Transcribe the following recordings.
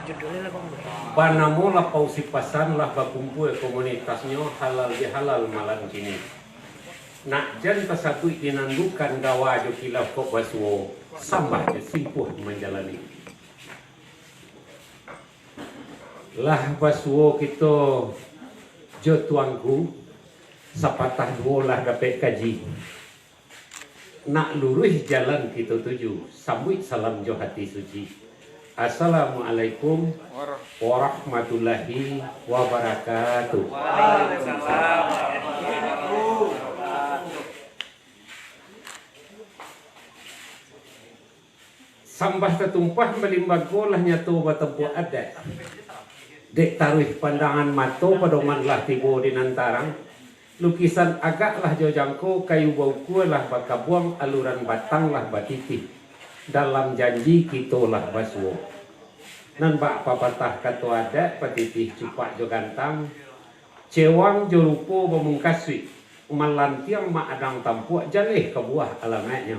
Judulnya lah bang. Banamo lah pausipasan lah bakumpul komunitasnya halal di halal malam kini. Nak jan pasakui dinandukan gawa jo kilau kok baswo sambah je simpuh menjalani. Lah baswo kita jo tuanku sapatah dua lah dapat kaji. Nak lurus jalan kita tuju sambut salam jo hati suci. Assalamualaikum warahmatullahi wabarakatuh. Sambah tertumpah melimbago lah nyatu batempuh adat. Dek taruh pandangan mato padoman lah tibo di nantarang. Lukisan agak lah jojangko kayu bauku lah bakabuang aluran batang lah batiti. Dalam janji kita lah baswo. Nan bak papatah katu adat patiti cupak jo gantang. Cewang jo rupo bamungkaswi. Malantiang ma adang tampuak jalih ke buah alamatnya.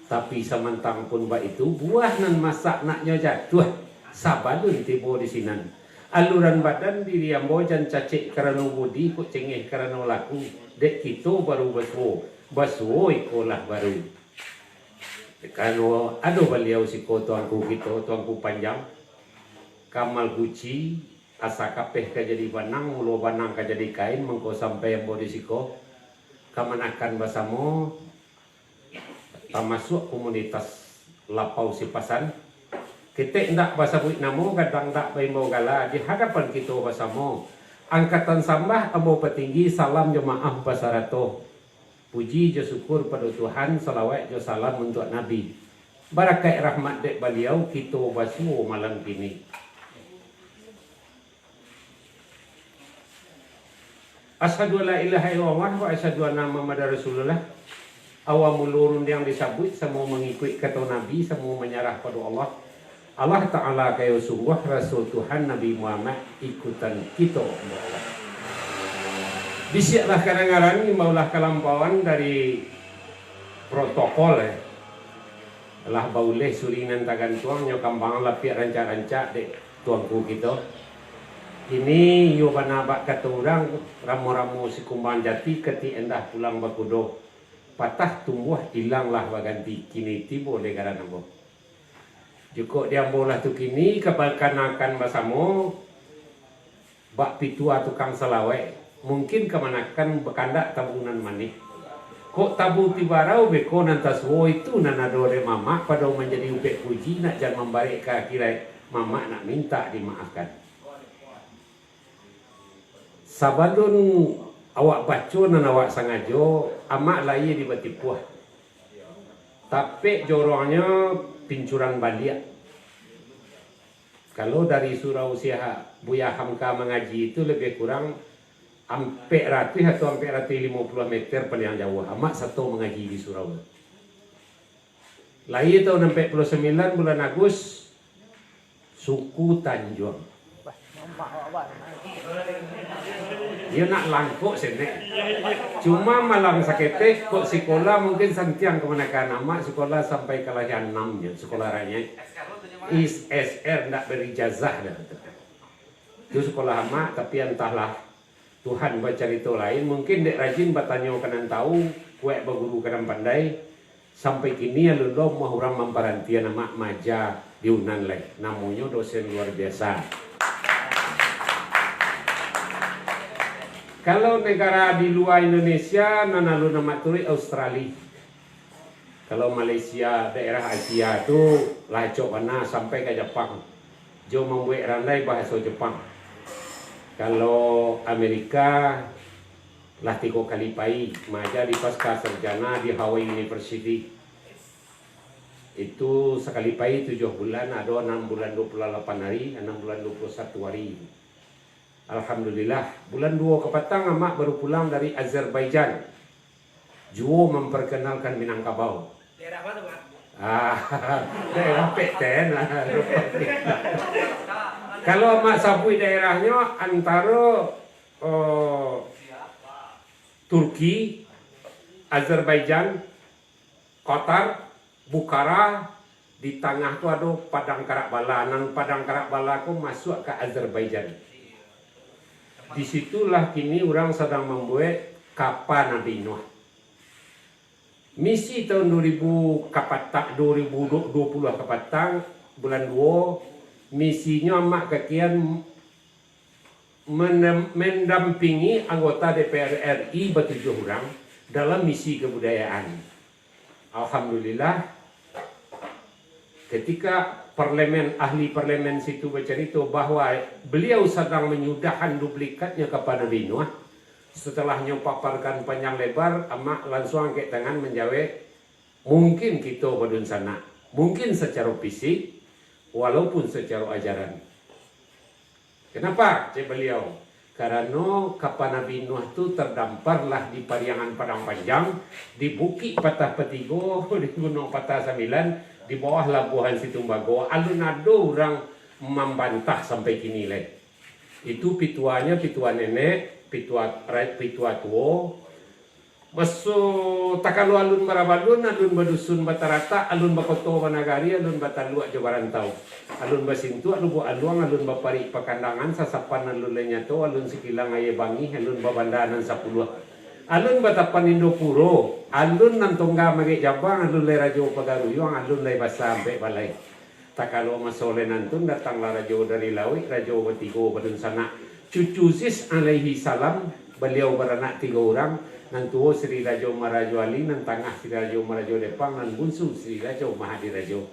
Tapi samantang pun bak itu buah nan masak naknya jatuh. Sabadun tibo di sinan. Aluran badan diri yang bojan cacik kerana budi kok cengeh kerana laku. Dek kita baru baswo. Baswo ikolah baru. Kalau ada beliau si tuanku kita, tuanku panjang. Kamal guci. Asa kapeh ka jadi banang. Mulu banang ka jadi kain. Mengko sampai yang bodi siko. Kamanakan basamo. Termasuk komunitas lapau sipasan. Kita tidak bahasa buik namo, kadang tak baimau gala di hadapan kita basamo. Angkatan sambah amo petinggi salam jemaah basarato. Puji jo syukur pada Tuhan, salawat jo salam untuk Nabi. Barakat rahmat dek beliau kita basuh malam kini. Asyhadu alla ilaha illallah wa asyhadu anna Muhammadar Rasulullah. Awam mulurun yang disabut semua mengikut kata Nabi, semua menyerah pada Allah. Allah Ta'ala kaya sungguh Rasul Tuhan Nabi Muhammad ikutan kita. Bisiaklah kadang-kadang maulah kelampauan dari protokol lah bauleh suringan tagan tuang nyokambang lapik rancak-rancak dek tuangku kita. Ini yo banabak kata orang ramu-ramu si kumbang jati keti endah pulang bakudo. Patah tumbuh hilanglah baganti kini tibo negara nabo. Jukuk dia bola tu kini kebal-kanakan basamo bak pitua tukang selawai mungkin kemanakan bekandak tabunan manih. Kok tabu tibarau beko nantas wo itu nanadore mama pada menjadi ubek puji nak jangan membalik ke akhirat mama nak minta dimaafkan. Sabadun awak baca dan awak sangajo amak laye di batipuah. Tapi jorongnya pincuran baliak. Kalau dari surau Siha Buya Hamka mengaji itu lebih kurang hampir ratus atau hampir 50 meter paling jauh. Amat satu mengaji di surau. Lahir tahun 49 bulan Agustus suku Tanjung. Dia nak langkuk sini. Cuma malam sakit kok sekolah mungkin santiang kemanakan amat sekolah sampai kelahiran 6 nya sekolah rakyat. SR nak beri jazah dah. Itu sekolah amat tapi entahlah Tuhan baca itu lain mungkin dek rajin bertanya kanan tahu kuek berguru kanan pandai sampai kini alulom mah orang mamparantian nama maja diunan leh namanya dosen luar biasa. Kalau negara di luar Indonesia nanalu nama turi Australia. Kalau Malaysia daerah Asia tu lacok mana sampai ke Jepang. Jo membuat randai bahasa Jepang. Kalau Amerika lah 3 kali pai maja di pasca sarjana di Hawaii University. Itu sekali pai 7 bulan, ada 6 bulan 28 hari, 6 bulan 21 hari. Alhamdulillah, bulan 2 ke petang amak baru pulang dari Azerbaijan. Juo memperkenalkan Minangkabau. Daerah mana Pak? Daerah Peten. Kalau amak sabui daerahnya antara Turki, Azerbaijan, Qatar, Bukhara, Di tengah tu ada padang karak bala, nan padang karak bala ku masuk ke Azerbaijan. Disitulah kini orang sedang membuat kapal Nabi Nuh. Misi tahun 2020 kapatang bulan 2, misinya mak kakian mendampingi anggota DPR RI ber-7 orang dalam misi kebudayaan. Alhamdulillah, ketika ahli parlemen situ bercerita bahwa beliau sedang menyudahkan duplikatnya kepada Nabi Nuh, setelahnya paparkan panjang lebar, amak langsung angkat tangan menjawab, mungkin kita badun sana, mungkin secara fisik, walaupun secara ajaran. Kenapa? Cik beliau, karena kapal Nabi Nuh itu terdamparlah di Pariangan Padang Panjang, di Bukit Patah Petigo, di Gunung Patah Sembilan, di bawah Labuhan Situmbago. Alun ada orang membantah sampai kini leh. Itu pituanya pitua nenek, pitua tua. Masuk takalu alun barabalun, alun badusun batarata, alun bakoto banagari, alun batalua jabarantau. Alun basintu, alun aluang, alun bapari pakandangan, sasapan alun lenyato, alun sikilang ayebangi, alun babandanan 10. Alun batapan Indopuro, alun nantongga magi jabang, alun lay rajo pagaruyong, alun lay basa sampai balay. Takalo masole nantun datanglah rajo dari Lawi, rajo batigo badun sana. Cucu Sis alaihi salam, beliau beranak 3 orang. Nantuo Sri Rajo Marajo Ali, nan tangah Sri Rajo Marajo Depang, nan bunsu Sri Rajo Mahadi Rajo.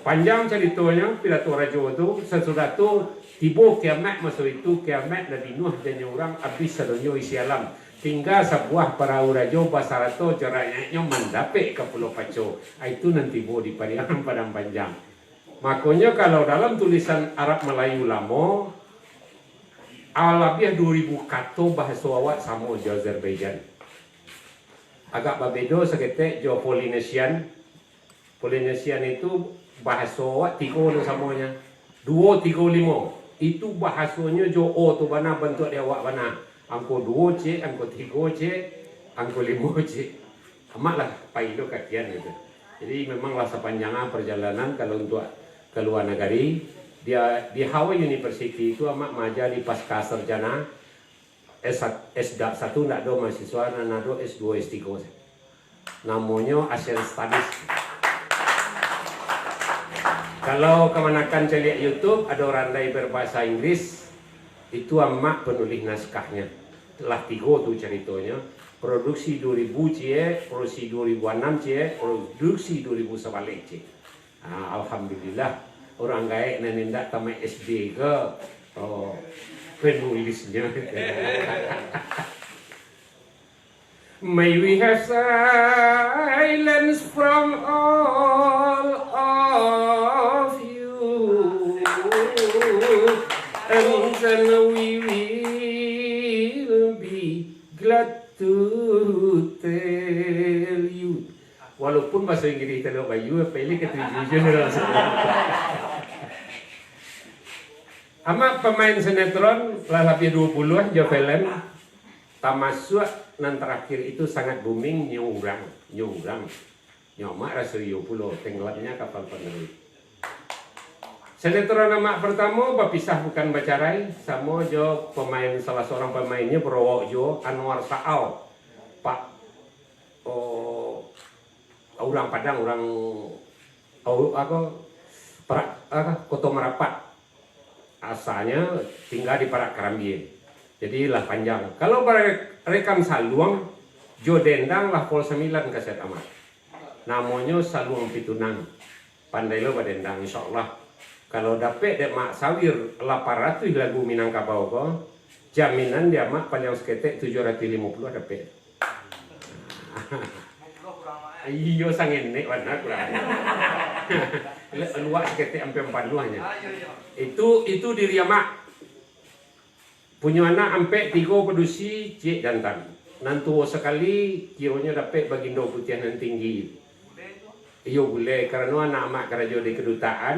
Panjang ceritanya pidato Rajo itu, sesudah itu tiba kiamat, masuk itu kiamat Nabi Nuh dan orang habis sedunia isi alam. Tinggal sebuah perahu Rajo Basarato jaraknya mendapat ke Pulau Paco. Itu nanti tiba di Pariangan Padang Panjang. Makanya kalau dalam tulisan Arab Melayu lama, lebih 2000 kata bahasa awak sama di Azerbaijan. Agak berbeza seketik jo Polynesian. Polynesian itu bahasa awak 3 samanya. 2, 3, 5. Itu bahasanya jo O tu bana bentuk dia awak bana. Angko 2 c, angko 3 c, angko 5 c. Amaklah paido kakian itu. Jadi memanglah sepanjang perjalanan kalau untuk ke luar negeri. Dia di Hawaii University itu amak majali pasca sarjana S1 nak do mahasiswa, nak do S2 S3. Namanya Asian Studies. Kalau kemanakan celiak YouTube ada orang lain berbahasa Inggris, itu amak penulis naskahnya. Telah 3 tuh ceritanya. Produksi 2000 cie, produksi 2006 cie, produksi 2011 cie. Alhamdulillah. Orang gaek nenek tamat SD ke penulisnya. May we have silence from all of you, and then we will be glad to tell you. Walaupun bahasa Inggris terlalu bayu, pilih ketujuh Amak pemain sinetron lah lebih 20 jo film. Tamasuk nan terakhir itu sangat booming nyurang. Nyomak rasio pulau tenggelamnya kapal penerbit. Sinetron amak pertama berpisah bukan bacarai sama jo pemain salah seorang pemainnya berowok jo Anwar Saau. Pak orang Padang, orang Kota Merapat. Asalnya tinggal di Parak Karambien. Jadi lah panjang. Kalau rekam Saluang, Jo Dendang lah Pol 9 kaset amat. Namanya Saluang Pitunang. Pandai lo badendang insyaallah. Kalau dapat dek mak sawir 800 lagu Minangkabau ko, jaminan dia mak paling seketek 750 dapat. Iyo sangin nek warna kurang. Luas ketek sampai 40-nya. Itu diri mak. Punya anak sampai 3 produksi cik jantan. Nantu sekali kionya dapat bagindo putihan tinggi. Iyo boleh karena anak mak kerja di kedutaan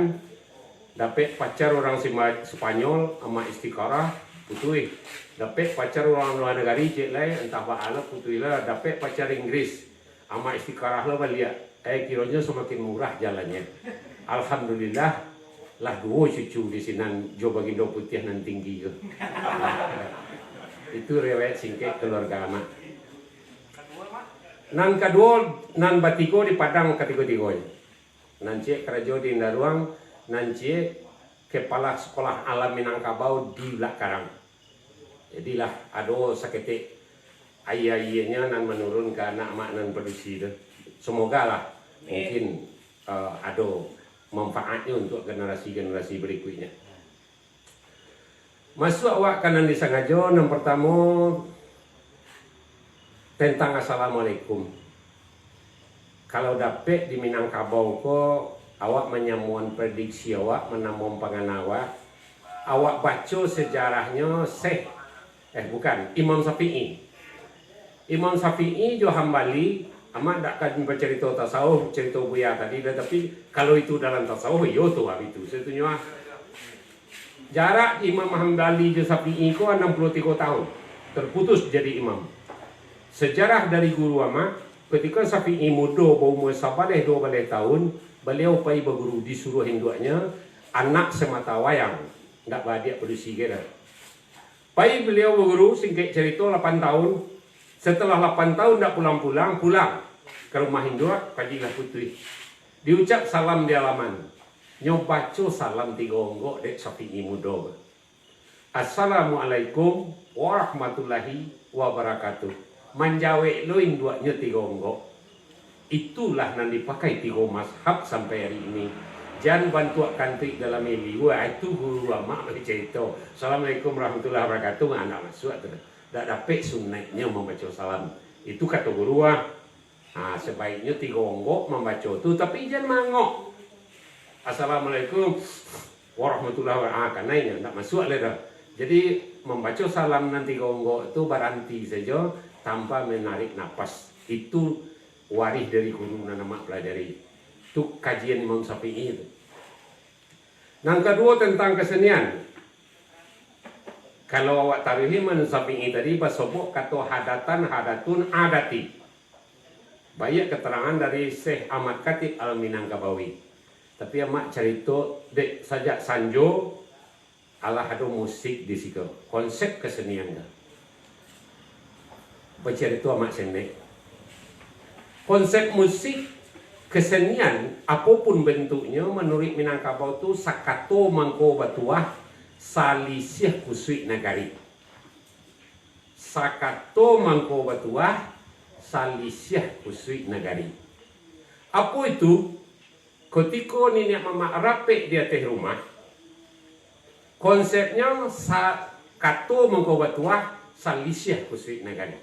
dapat pacar orang Spanyol sama istiqarah putui. Dapat pacar orang luar negara cik lain entah apa ala putui lah dapat pacar Inggris. Ama istiqarah lah balik kiranya semakin murah jalannya. Alhamdulillah lah dua cucu di sini jo bagindo putih nan tinggi ke. Itu riwayat singkat keluarga anak. Nan kedua nan batigo di Padang ketiga-tiga. Nan cie kerja di Indaruang, nan cie kepala sekolah alam Minangkabau di Lakarang. Jadilah ado sakete ayah-ayahnya nan menurun ke anak mak nan produksi itu. Semoga lah mungkin ado manfaatnya untuk generasi-generasi berikutnya. Masuk awak kanan disengaja yang pertama tentang assalamualaikum. Kalau dapat di Minangkabau ko awak menyamuan prediksi awak menamung pangan awak baca sejarahnya Imam Syafi'i. Imam Syafi'i jo Hambali amat tak akan bercerita tasawuf, cerita buya tadi, tapi kalau itu dalam tasawuf, yo tuh itu. Setunya jarak Imam Hambali jo Syafi'i ko 63 tahun, terputus jadi imam. Sejarah dari guru amat, ketika Syafi'i muda berumur 12 tahun, beliau pergi berguru disuruh hinduanya, anak semata wayang, tak badia produksi kira. Pergi beliau berguru, singkat cerita 8 tahun, setelah 8 tahun tak pulang ke rumah Hindu, kajilah putri. Diucap salam di halaman. Nyobaco salam 3 onggok dek Syafi'i muda. Assalamualaikum warahmatullahi wabarakatuh. Menjawab loin duanya 3 onggok. Itulah yang dipakai 3 mazhab sampai hari ini. Jangan bantu kantri dalam ini. Wah itu guru lama cerita. Assalamualaikum warahmatullahi wabarakatuh. Anak masuk tu. Tak dapat sunnahnya membaca salam. Itu kata guru. Sebaiknya 3 onggok membaca tu. Tapi jangan mangok. Assalamualaikum warahmatullahi wabarakatuh. Karena tak masuk lah. Jadi membaca salam nanti 3 onggok itu berhenti saja tanpa menarik napas. Itu waris dari guru dan nama pelajari. Itu kajian Imam Syafi'i itu. Yang kedua tentang kesenian. Kalau awak tarihi Imam Syafi'i tadi basobok kata hadatun adati. Banyak keterangan dari Syekh Ahmad Khatib Al-Minangkabawi. Tapi amak cerita dek sajak sanjo ala ada musik di situ. Konsep kesenian dah. Bercerita amak senek. Konsep musik kesenian apapun bentuknya menurut Minangkabau itu sakato mangko batuah salisih kusui nagari. Sakato mangko batuah salisih kusui nagari. Apa itu? Ketika nenek mama rapi di atas rumah, konsepnya sakato mangko batuah salisih kusui nagari.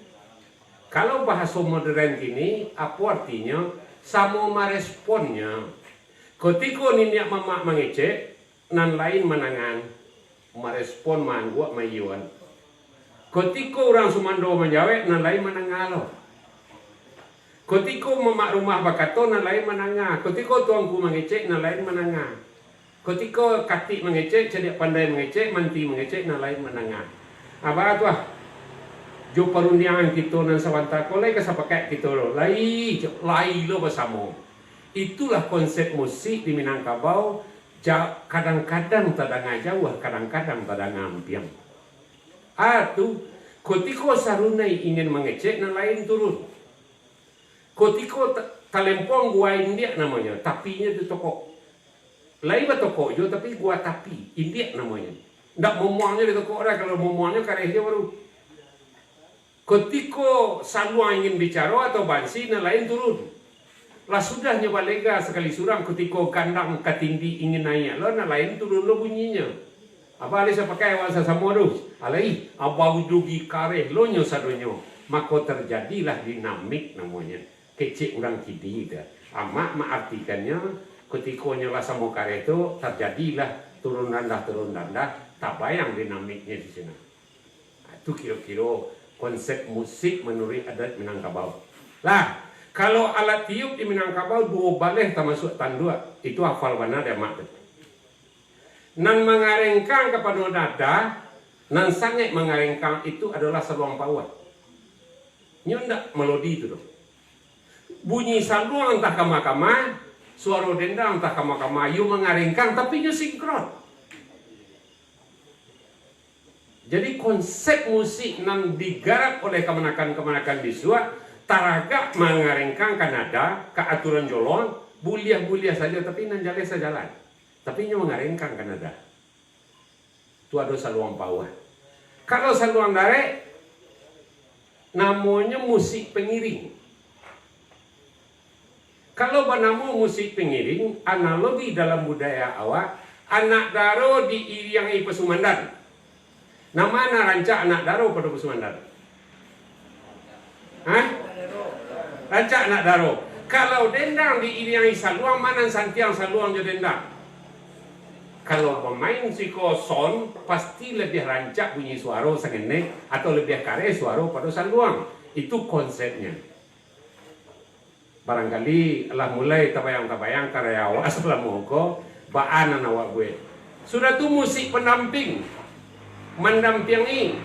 Kalau bahasa modern ini apa artinya? Sama meresponnya. Ketika nenek mama mengecek, nan lain menangan, merespon manggua mayuan. Ketika orang Sumando menjawab, nan lain menangalo. Ketika mama rumah bakato, nan lain menangah. Ketika tuanku mengecek, nan lain menangah. Ketika katik mengecek, cedak pandai mengecek, manti mengecek, nan lain menangah. Apa tu? Jo perundian kita nan sawanta kolai ke sapakai kita lai lo bersama. Itulah konsep musik di Minangkabau. Kadang-kadang tadang jauh, kadang-kadang tadang ampiang. Atu ketika sarunai ingin mengecek nan lain turun. Ketika talempong gua India namanya, tapinya itu toko. Lain toko jo tapi gua tapi India namanya. Ndak memuangnya di toko orang, kalau memuangnya karehnya baru. Ketika salua ingin bicara atau bansi, yang lain turun. Lah sudah nyoba lega sekali surang ketika kandang ketindi ingin naik. Lah yang lain turun lo bunyinya. Apa alisa pakai wasa samodus? Alai abau dugi kareh lo nyo sadonyo. Maka terjadilah dinamik namanya. Kecik orang kidi itu. Amak artikannya ketika nyoba samo kareh itu terjadilah turun rendah. Tak bayang dinamiknya di sana. Itu kira-kira konsep musik menurut adat Minangkabau. Lah, kalau alat tiup di Minangkabau 2 baleh termasuk tandua, itu hafal mana dia mak. Nan mengarengkang kepada nada, nan sangat mengarengkang itu adalah seruang pauat. Nyondak melodi itu dong. bunyi saluang entah kama-kama, suara dendang entah kama-kama, yu mengaringkang tapi yu sinkron. Jadi konsep musik yang digarap oleh kemenakan-kemenakan bisua taraga mengaringkang Kanada ke aturan jolong, buliah-buliah saja tapi nan jale sejalan. Tapi yu mengaringkang Kanada. Itu ada saluang pauan. Kalau saluang dare namanya musik pengiring. Kalau banamu musik pengiring, analogi dalam budaya awak, anak daro diiriangi pesumandan. Nama anak ranca anak daro pada pesumandan. Hah? Ranca anak daro. Kalau dendang diiriangi saluang, mana santiang saluang je dendang. Kalau pemain son pasti lebih rancak bunyi suara sengene atau lebih kare suara pada saluang. Itu konsepnya. Barangkali lah mulai tabayang-tabayang karyawan sebelah moko baan awak gue. Sudah tuh musik pendamping, mendampingi.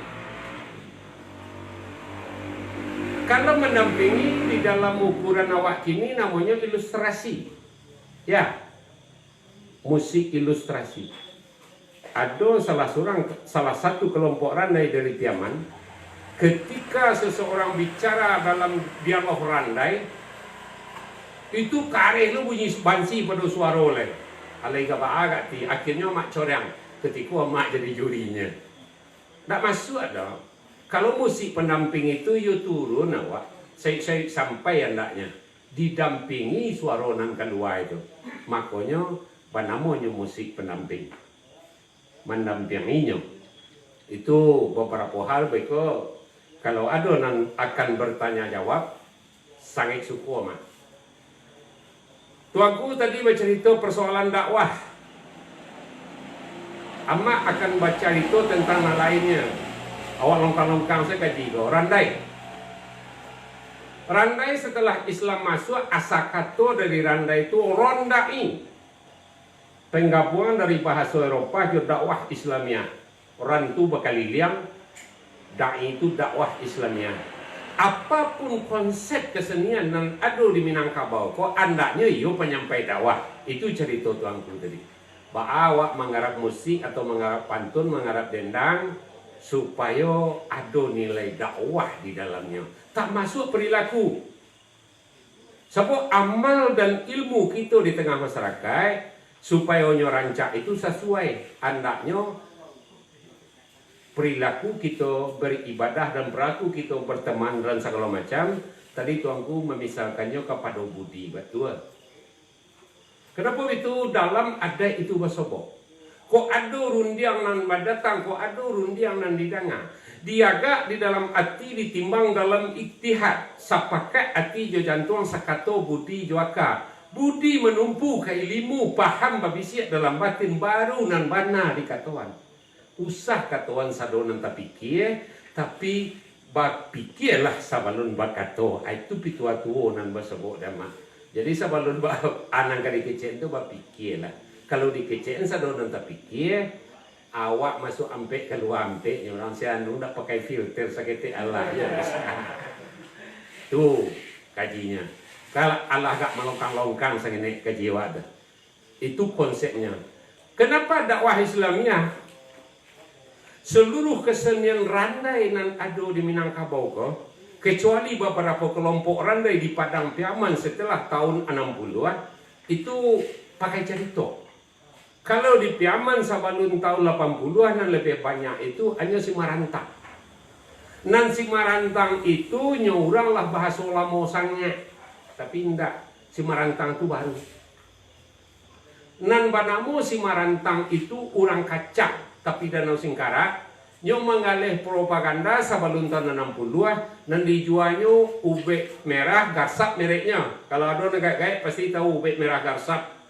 Kalau mendampingi di dalam ukuran awak kini namanya ilustrasi. Ya. Musik ilustrasi. Ada salah satu kelompok randai dari Tiaman, ketika seseorang bicara dalam dialog randai, itu kareh lu bunyi bansi pada suara oleh. Alai ka agak ti, akhirnya mak corang ketika mak jadi jurinya. Tak masuk ada. Kalau musik pendamping itu you turun awak, saya sampai hendaknya didampingi suara nan kedua itu. Makanya namanya musik pendamping, mendampinginya. Itu beberapa hal baik kalau ada nan akan bertanya jawab sangat syukur mah. Tuanku tadi bercerita persoalan dakwah. Ama akan baca itu tentang hal lainnya. Awak longkang-longkang saya kaji go randai. Randai setelah Islam masuk asakato dari randai itu rondai. Penggabungan dari bahasa Eropa ke dakwah Islamiyah. Orang itu bakal liang, da'i itu dakwah Islamiyah. Apapun konsep kesenian yang ada di Minangkabau, kok andaknya iyo penyampai dakwah. Itu cerita tuanku tadi. Awak menggarap musik atau menggarap pantun, menggarap dendang, supaya ada nilai dakwah di dalamnya. Tak masuk perilaku. Sebab amal dan ilmu kita di tengah masyarakat, supaya rancak itu sesuai andaknya perilaku kita beribadah dan perilaku kita berteman dan segala macam. Tadi tuanku memisalkannya kepada budi betul. Kenapa itu dalam ada itu basobo? Kok ada rundiang nan badatang, kok ada rundiang nan didanga. Diaga di dalam hati ditimbang dalam iktihad. Sapakai hati jo jantung sakato budi joaka. Budi menumpu ke ilmu paham babisiak dalam batin baru nan bana di katuan. Usah katuan sadonan tapi bapikirlah sabalun bakato. Itu pitua-tua nan basabok dama. Jadi sabalun anang kali kecen itu bapikirlah. Kalau dikecen sadonan tapi awak masuk ampe keluar ampe orang sianu ndak pakai filter sakit Allah ya. Tuh kajinya. Kalau Allah gak melongkang-longkang sengene kejiwa dah. Itu konsepnya. Kenapa dakwah Islamiyah? Seluruh kesenian randai nan ada di Minangkabau kecuali beberapa kelompok randai di Padang Piaman setelah tahun 60-an itu pakai cerita. Kalau di Piaman sabalun tahun 80-an dan lebih banyak itu hanya si Marantang. Nan si Marantang itu nyoranglah bahasa lamosangnya. Tapi enggak, si Marantang itu baru. Nan banamu si Marantang itu orang kacang, tapi Danau Singkara nyo mengalih propaganda sabalun tahun 60-an nan dijualnya ube merah garsap mereknya. Kalau ada negara pasti tahu ube merah garsap.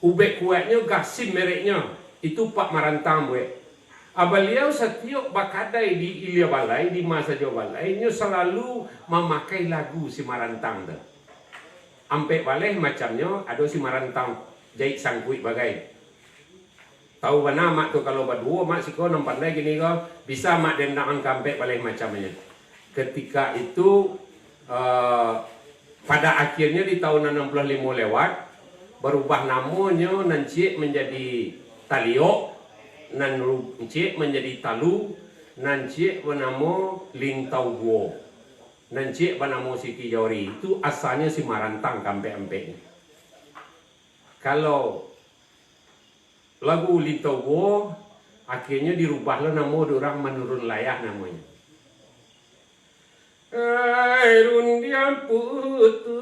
Ube kuatnya gasim mereknya. Itu Pak Marantang gue. Beliau setiap bakadai di Ilya Balai, di masa Jawa Balai, nyo selalu memakai lagu si Marantang tu. Ampe balai macamnya ada si Marantang jahit sangkui bagai. Tahu mana mak tu kalau berdua mak siko nampak lagi gini kau bisa mak dendangan kampe balai macamnya. Ketika itu pada akhirnya di tahun 65 lewat berubah namanya Nancik menjadi Talio, Nancik menjadi Talu, Nancik bernama Lintau Guo, Nancik bernama Siti Jawari. Itu asalnya si Marantang kampe-ampe. Kalau lagu Lintau Guo akhirnya dirubahlah nama orang menurun layah namanya. Rundian putui,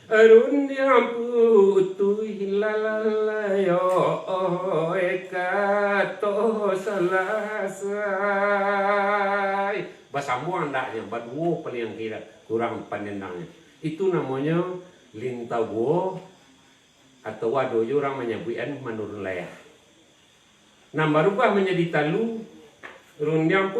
rundian putui, lalalayo, kato selasai. Bahasa Ambon andaknya, baduo paling kira kurang pandendangnya. Itu namanya Lintawo atau wadoyo orang menyebutkan menurun layah. Nah berubah menjadi Talu. Rundiang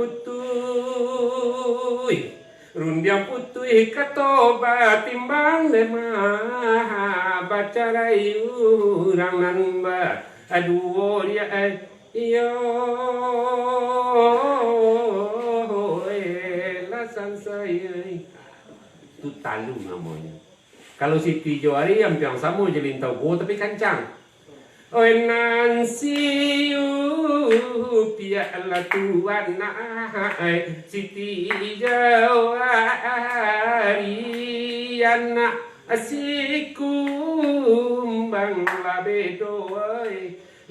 putui kato batimbang lemah baca rayu rangan ba aduh ya iyo lasan saya itu Talu namanya. Kalau Siti Jawari yang sama jadi Lintau Guo tapi kancang. Oi Nansiu piala tuan naik Siti Jawari anak asikum bang labedo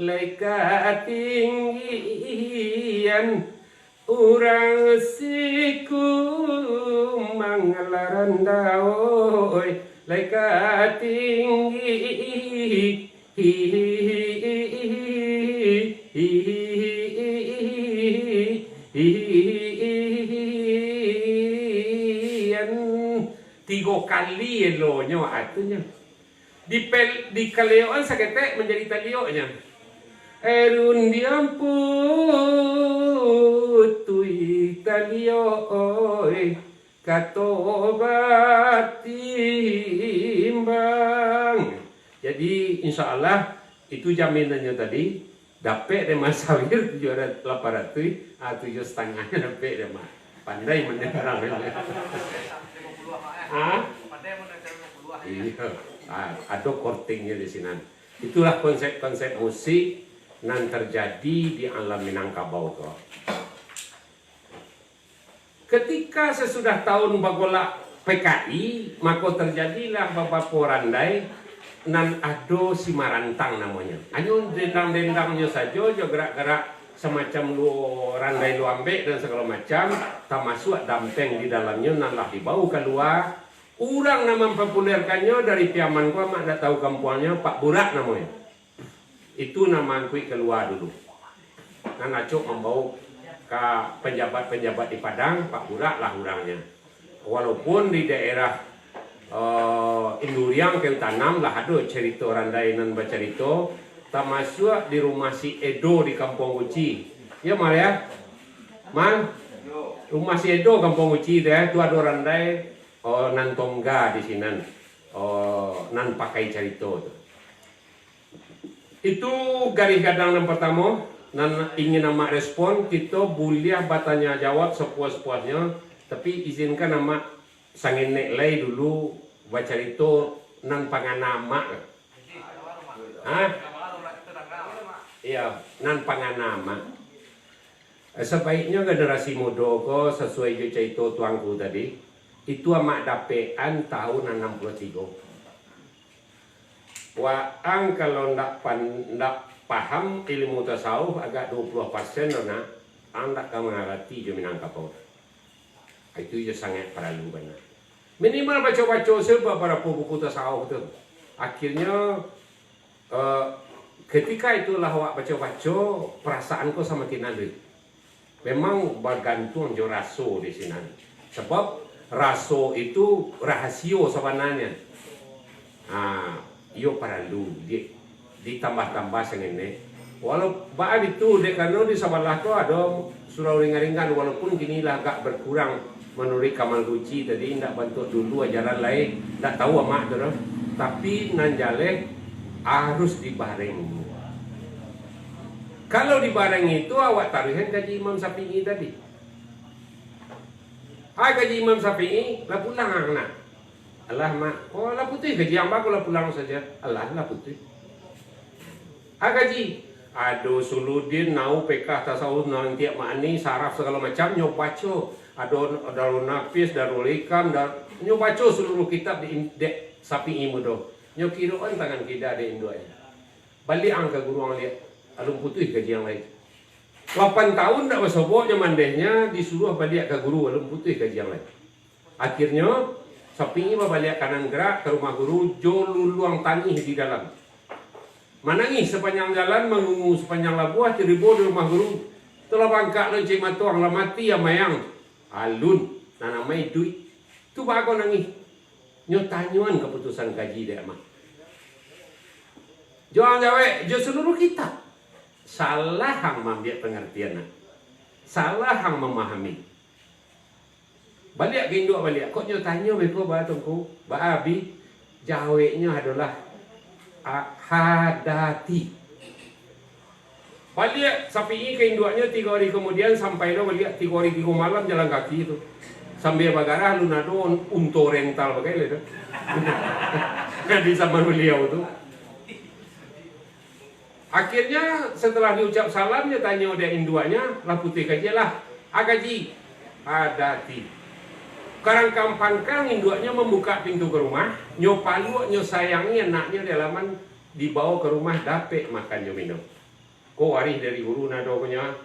leka tinggian urang sikum bang larandao leka tinggi tiga kali elonya artinya di kaleoan sakete menjadi talionya erundiam putui talioi katobatimbang. Jadi insya Allah itu jaminannya tadi dapat deh Mas Sawir 700 800 7,5 dapat deh Mas. Pandai mendengar ini. Iya, ada kortingnya di sini. Itulah konsep-konsep musik yang terjadi di alam Minangkabau tuh. Ketika sesudah tahun bagola PKI, maka terjadilah Bapak Porandai nan ado si Marantang namanya. Anyo dendang-dendangnya saja, jo gerak-gerak semacam lu randai lu ambek dan segala macam, tak masuk dampeng di dalamnya nan lah dibawa keluar. Orang nama mempopulerkannya dari piaman gua mak tak tahu kampungnya Pak Burak namanya. Itu nama kui keluar dulu. Nan acok membawa ke penjabat-penjabat di Padang, Pak Burak lah orangnya. Walaupun di daerah Induriang kayu tanam lah ada cerita randai nan bercerita tak masuk di rumah si Edo di Kampung Uci. Ya Mar ya, Man, rumah si Edo Kampung Uci deh, itu ada randai nan tongga di sini, nan pakai cerita tu. Itu garis gadang yang pertama, nan ingin nama respon kita boleh bertanya jawab sepuas-puasnya, tapi izinkan nama sangin nek lay dulu baca itu nan panganama. Iya, nan panganama. Sebaiknya generasi muda ko sesuai je cerita tuangku tadi, itu amak dapean tahun 63. Waang kalau ndak paham ilmu tasawuf agak 20% dona, anda kamu ngerti je Minangkabau. Itu je sangat perlu benar. Minimal baca-baca beberapa buku tasawuf tu. Akhirnya ketika itulah awak baca-baca perasaanku sama kinali. Memang bergantung jo raso di sini. Sebab raso itu rahasia sebenarnya. Iyo perlu ditambah-tambah sengene. Walau baab itu dek kano di sebelah tu ada surau ringan-ringan walaupun gini lah agak berkurang. Menurut Kamal Guci tadi tidak bantu dulu ajaran lain, tidak tahu amak tu, tapi nanjale harus dibareng. Kalau dibareng itu awak taruhin gaji Imam Syafi'i tadi. Gaji Imam Syafi'i lah pulang anak. Allah mak, oh lah putih gaji yang bagus lah pulang saja. Allah lah putih. Gaji, aduh suludin nau pekah tasawuf nang tiap makni saraf segala macam nyobaco. Ada darul nafis, darul ikam, nyobaco seluruh kitab di Syafi'i mudo. Nyokiroan tangan kita di Indo aja. Balik angka guru ang lihat, alum putih gaji yang lain. 8 tahun tak bersoboknya mandehnya disuruh balik ke guru alum putih gaji yang lain. Akhirnya Syafi'i balik kanan gerak ke rumah guru, joluluang tangih di dalam. Menangis sepanjang jalan, mengungu sepanjang labuah, ceribo di rumah guru. Telah bangkak lonceng matuang lah mati ya mayang. Alun, namanya duit. Tu bago nangis. Nyotanyuan keputusan gaji dia mah. Jangan jawe, jo seluruh kita. Salah hang mambiak pengertian. Salah hang memahami. Balik ke Indo balik. Kok nyo tanya beko ba tungku? Ba abi jaweknya adalah hadati. Balik Syafi'i ke Indonya 3 hari kemudian sampai lo balik 3 hari 3 malam jalan kaki itu. Sambil bagarah lunado unto rental bagai itu. Di zaman beliau itu. Akhirnya setelah diucap salam dia tanya dia induanya lah putih gaji lah agaji adati karang kampangkang induanya membuka pintu ke rumah nyopalu nyo sayangi anaknya di halaman dibawa ke rumah dapet makan nyo minum ko warih dari guru nado punya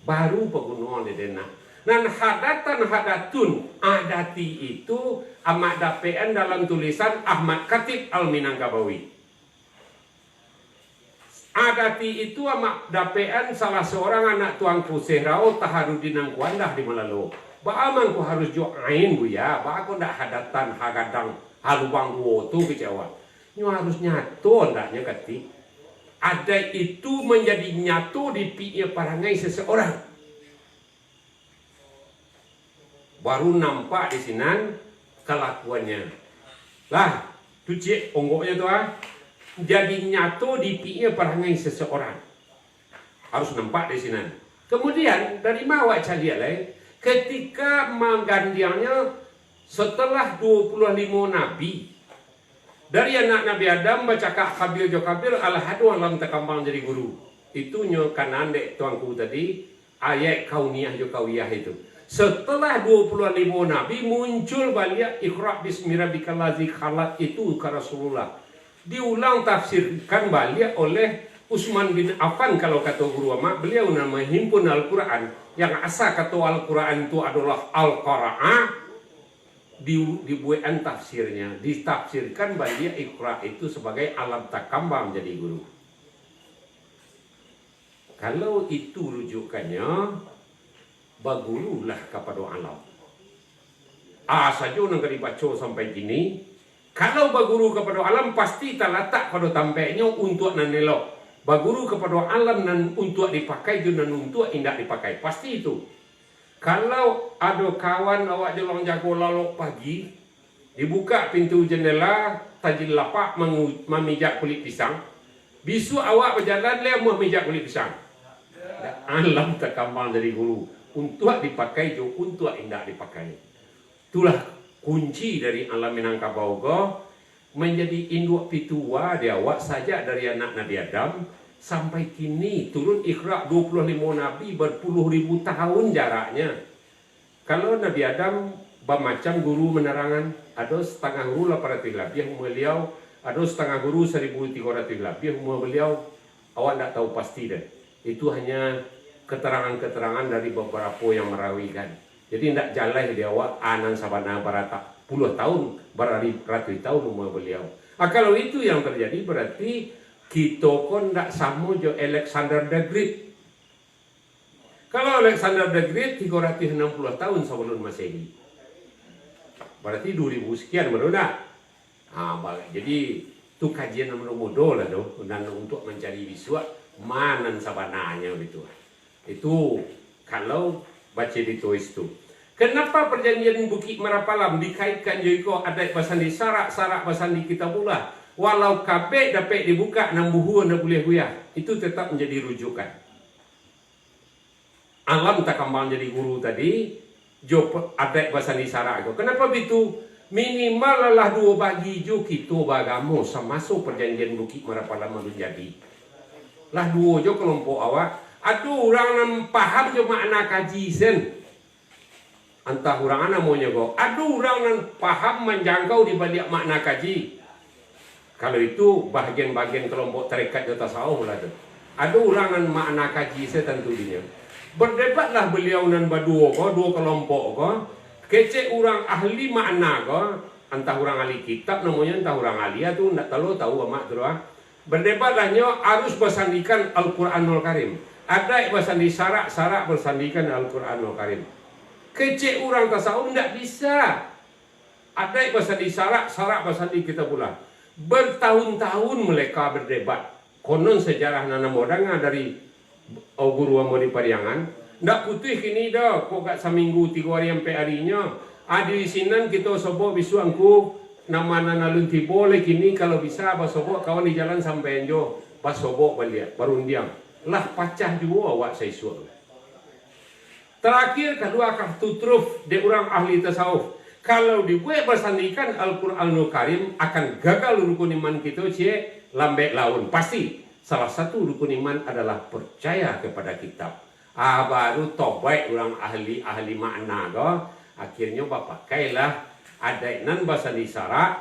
baru pegunungan di dena dan hadatun adati itu amat dapean dalam tulisan Ahmad Khatib Al-Minangkabawi. Adati itu amak dapean salah seorang anak tuanku Sehrao Taharudin Angkuandah di Malalo. Ba'amang ku harus jo'ain bu ya. Ba'ako ndak hadatan hagadang halubang wotu kecewa. Nyo harus nyato ndaknya kati. Ada itu menjadi nyato di pi'nya parangai seseorang. Baru nampak di sinan kelakuannya. Lah, tu cik onggoknya tu jadi nyato di pi'nya perangai seseorang. Harus nampak di sini. Kemudian dari mawak calian lain, ketika menggandiannya setelah 25 nabi. Dari anak Nabi Adam bacakak kabil jo kabil alhadu alam tekambang jadi guru. Itu nyo kanan dek tuanku tadi ayat kauniyah jo kawiyah itu. Setelah 25 nabi muncul balik Iqra bismi rabbikal ladzi khalaq itu ke Rasulullah. Diulang tafsirkan balik oleh Utsman bin Affan kalau kata guru ama beliau nama himpun Al-Quran yang asal kata Al-Quran itu adalah Al-Qara'a dibuatkan tafsirnya ditafsirkan balik Iqra itu sebagai alam takambang jadi guru. Kalau itu rujukannya bagurulah kepada alam. Saja nang dibaca sampai gini. Kalau baguru kepada alam pasti terletak pada tampaknya untuk nanelok. Baguru kepada alam nan untuk dipakai dan untuk indah dipakai. Pasti itu. Kalau ada kawan awak jalan jago lalok pagi, dibuka pintu jendela, tajil lapak memijak kulit pisang. Bisu awak berjalan le memijak kulit pisang. Alam terkambang dari guru. Untuk dipakai juga untuk indah dipakai. Itulah kunci dari alam Minangkabau menjadi induk pitua dia awak saja dari anak Nabi Adam sampai kini turun Iqra 25 nabi berpuluh ribu tahun jaraknya. Kalau Nabi Adam bermacam guru menerangan ada setengah guru 800 lebih beliau, ada setengah guru 1300 lebih beliau awak tidak tahu pasti deh. Itu hanya keterangan-keterangan dari beberapa yang merawikan. Jadi tidak jalan dia awak anan sabana barata puluh tahun ratus tahun umur beliau. Kalau itu yang terjadi berarti kita kon tidak sama jo Alexander the Great. Kalau Alexander the Great 360 tahun sebelum Masehi. Berarti 2000 sekian baru nak. Jadi itu kajian nomor bodoh lah doh dan untuk mencari visual mana sabananya gitu. Itu kalau baca ditulis itu. Kenapa perjanjian Bukit Merapalam dikaitkan juga adat basandi sarak basandi kita pula. Walau kabeh dapat dibuka 6 buhu anda boleh guyah. Itu tetap menjadi rujukan. alam tak kembang jadi guru tadi, jo adek bahasa Nisara go. Kenapa begitu? Minimal lah 2 bagi jo kita bagamo sama-sama perjanjian bukit marapala malu jadi. Lah 2 jo kelompok awak. Aduh orang nam paham jo makna kaji sen. Entah orang ana maunya go. Aduh orang nam paham menjangkau di balik makna kaji. Kalau itu bagian-bagian kelompok tarekat jo tasawuf lah tu. Aduh orang nan makna kaji sen tentunya. Berdebatlah beliau nan berdua ko, 2 kelompok ko. Kece orang ahli makna ko, entah orang ahli kitab namanya, entah orang ahli itu ndak tahu amat tu. Berdebatlah nyo harus bersandikan Al-Qur'anul Karim. Ada bersandi syarak bersandikan Al-Qur'anul Karim. Kece orang tasawuf ndak bisa. Ada bersandi syarak bersandi kita pula. Bertahun-tahun mereka berdebat. Konon sejarah nana modanga dari guru amo di Pariangan. Ndak putih kini dah, kok gak seminggu 3 hari sampai harinya. Di sinan kita sobok bisu angku nama nana lunti boleh kini kalau bisa basobok kawan di jalan sampai enjo basobok balik baru diam. Lah pacah juga awak saya suruh. Terakhir kedua kartu truf de orang ahli tasawuf. Kalau dibuat bersandikan Al-Qur'anul Karim akan gagal rukun iman kita cie lambe laun. Pasti salah satu rukun iman adalah percaya kepada kitab. Baru tobat orang ahli makna go. Akhirnya pakailah adainan bahasa di sarak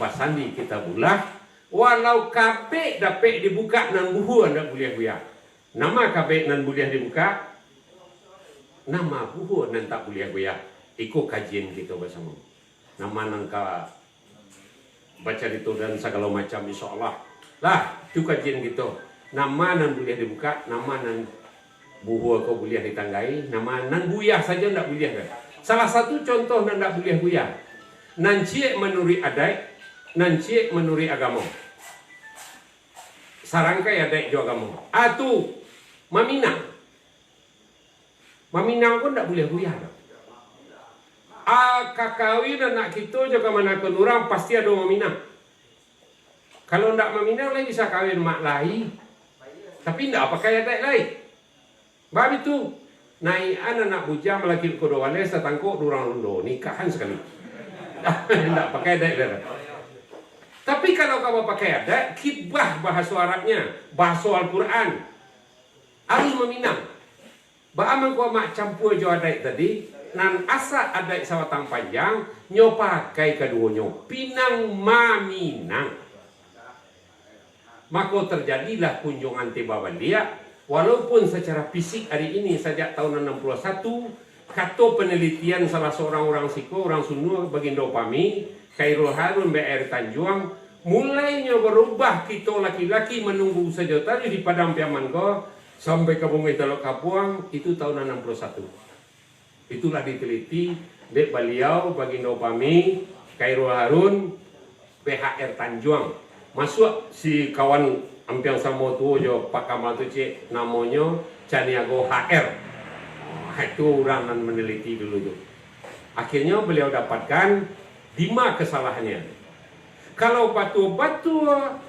bahasa di kitabullah. Walau kape dapat dibuka nan buhu anda boleh buya. Nama kape nan boleh dibuka. Nama buhu nan tak boleh buya. Ikut kajian kita bersama. Nama nan ka baca itu dan segala macam insyaallah. Lah itu kajian kita. Nama nan boleh dibuka, nama nan buhu kau boleh ditanggai, nama nan buyah saja tidak boleh kan. Salah satu contoh nan tidak boleh buyah. Nan cie menuri adat, nan cie menuri agama. Sarangkai adat jo agama. Atu maminang. Maminang pun tidak boleh buyah. Kakawin anak kita juga mana orang pasti ada maminang. Kalau tidak maminang lain bisa kawin mak lain. Tapi tidak pakai adat lain. Bab itu naik anak bujang laki kodowale setangkok durang londo nikahan sekali. Tidak pakai adat. Tapi kalau kamu pakai adat, kibah bahasa Arabnya, bahasa Al-Quran, harus meminang. Baaman kau mak campur jo adat tadi, nan asa adat sawatang panjang, nyo pakai keduanya, pinang maminang. Maka terjadilah kunjungan tiba balik. Walaupun secara fisik hari ini sejak tahun 61, kata penelitian salah seorang orang Siko, orang Sunu, Bagindo Pami, Khairul Harun BR Tanjuang, mulainya berubah kita laki-laki menunggu saja tadi di Padang Piamanko sampai ke Bungai Teluk Kapuang, itu tahun 61. Itulah diteliti Dek beliau, Bagindo Pami, Khairul Harun, BHR Tanjuang. Masuk si kawan ampiang sama tu jo Pak Kamal tu cik namanya Caniago HR. Itu orang yang meneliti dulu tu. Akhirnya beliau dapatkan 5 kesalahannya. Kalau batu-batu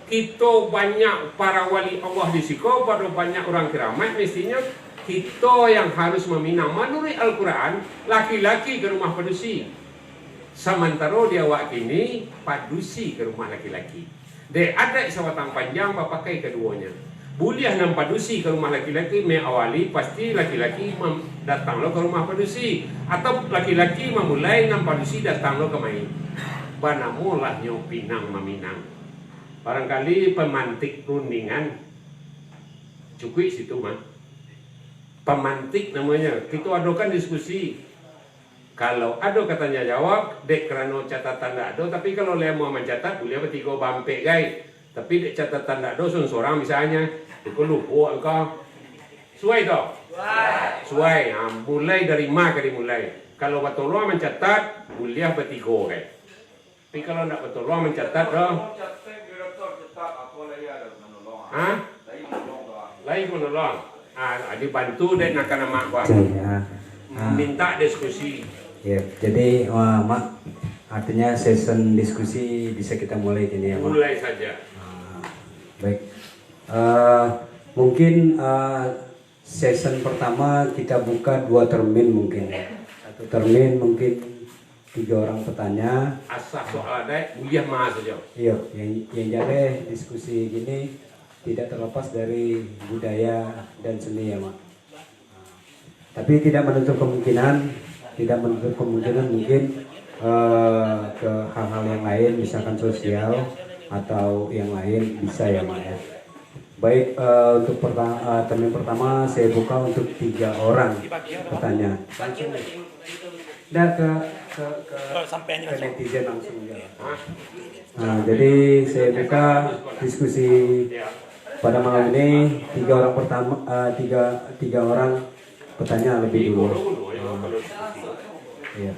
kita banyak para wali Allah di siko, pada banyak orang keramat, mestinya kita yang harus meminang. Menurut Al-Quran, laki-laki ke rumah padusi. Sementara dia awak kini padusi ke rumah laki-laki. Dia ada sawatang panjang pakai keduanya. Boleh nam padusi ke rumah laki-laki awali pasti laki-laki datang lo ke rumah padusi atau laki-laki memulai nam padusi datang lo ke main. Banamulah nyo pinang maminang. Barangkali pemantik rundingan cukup situ mah. Pemantik namanya. Kita adukan diskusi. Kalau ada katanya jawab, dek kerana catatan tak ada. Tapi kalau dia mau mencatat, boleh bertiga bampek guys. Tapi dek catatan tak ada, seorang misalnya, itu lupa engkau. Suai tak? Suai. Mulai dari ma ke dimulai. Kalau betul lo mencatat, boleh bertiga guys. Tapi kalau tak betul lo mencatat, dah. Hah? Lain menolong. Dibantu dek nak kena mak gua. Minta diskusi. Ya, jadi Mak, artinya session diskusi bisa kita mulai ini ya, Mak? Mulai saja. Baik, mungkin Season pertama kita buka 2 termin mungkin. Satu termin mungkin 3 orang petanya. Asah soal ada kuliah mah saja. Iya, yang jadi diskusi gini tidak terlepas dari budaya dan seni ya, Mak. Tapi tidak menutup kemungkinan mungkin ke hal-hal yang lain, misalkan sosial atau yang lain bisa ya, Mak ya. Baik, untuk termin pertama saya buka untuk 3 orang petanya. Nah, ke netizen langsung ya. Nah, jadi saya buka diskusi pada malam ini 3 orang pertama, tiga orang petanya lebih dulu. Iya.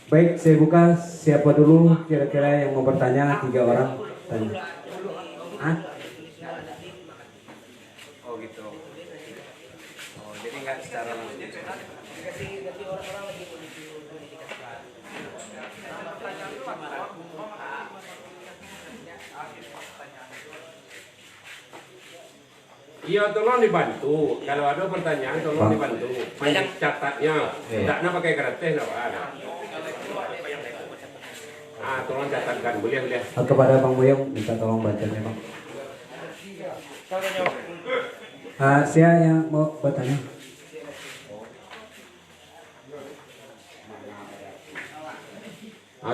Baik, saya buka. Siapa dulu kira-kira yang mau bertanya? 3 orang tanya. Oh gitu. Oh, jadi nggak secara langsung. Iya, tolong dibantu. Kalau ada pertanyaan, tolong dibantu. Banyak catatnya. Tidaknya pakai kertas, nggak ada. Tolong catatkan. Boleh. Kepada Bang Boyong, minta tolong bacanya, Bang. Saya yang mau bertanya.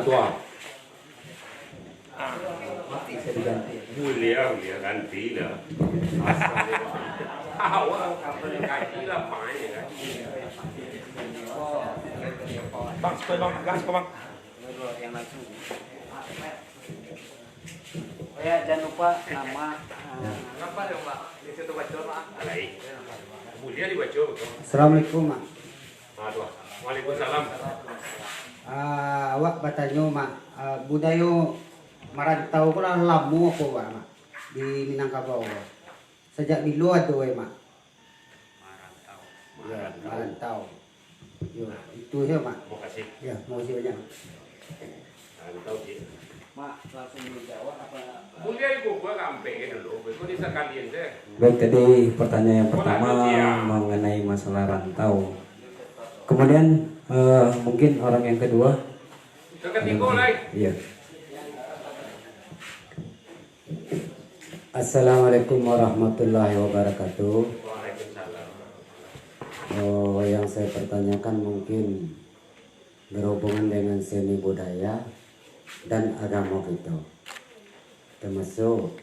Tua. Bisa diganti. Mulia ganti lah. Asalnya. Awak ganti lah banyak kan. Bang, supaya bang, gas bang. Yang langsung. Ya, jangan lupa nama. Apa ya Pak? Di situ baca Pak. Alai. Mulia dibaca betul. Assalamualaikum, Mak. Tua. Waalaikumsalam. Awak bertanya mak budaya merantau ko lang lamu ako mak di Minangkabau. Sejak dulu ada mak. Merantau. Yo, itu ya mak. Terima kasih. Ya, mau kasih banyak. Merantau sih. Mak langsung dijawab apa? Mulia ibu gua kampeng dulu. Itu di sekalian deh. Baik, tadi pertanyaan yang pertama mengenai masalah rantau. Kemudian mungkin orang yang kedua. Ketiga lagi. Iya. Assalamualaikum warahmatullahi wabarakatuh. Waalaikumsalam. Yang saya pertanyakan mungkin berhubungan dengan seni budaya dan agama kita, termasuk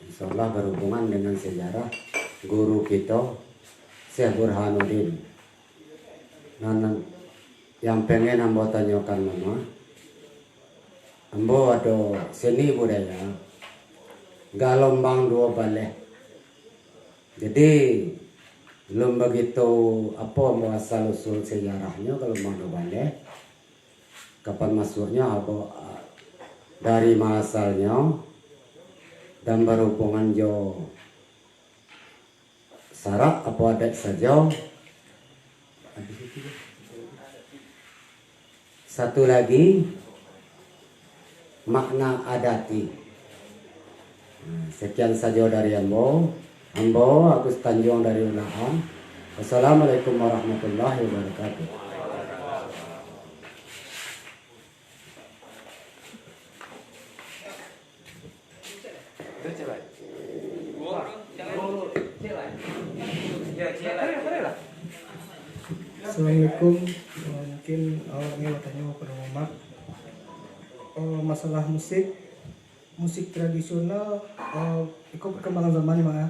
insya Allah berhubungan dengan sejarah guru kita Syekh Burhanuddin. Nah, yang pengen ambo tanyakan mama, ambo ada seni budaya galombang 2 balik. Jadi belum begitu apa asal usul sejarahnya kalau mau balik, kapan masuknya apa dari asalnya dan berhubungan jo syarat apa adat saja. Satu lagi makna adati. Sekian saja dari Ambo. Agus Tanjung dari Unahan. Wassalamualaikum warahmatullahi wabarakatuh. Assalamualaikum. Mungkin awalnya bertanya kepada Mama masalah musik tradisional ikut perkembangan zaman ya.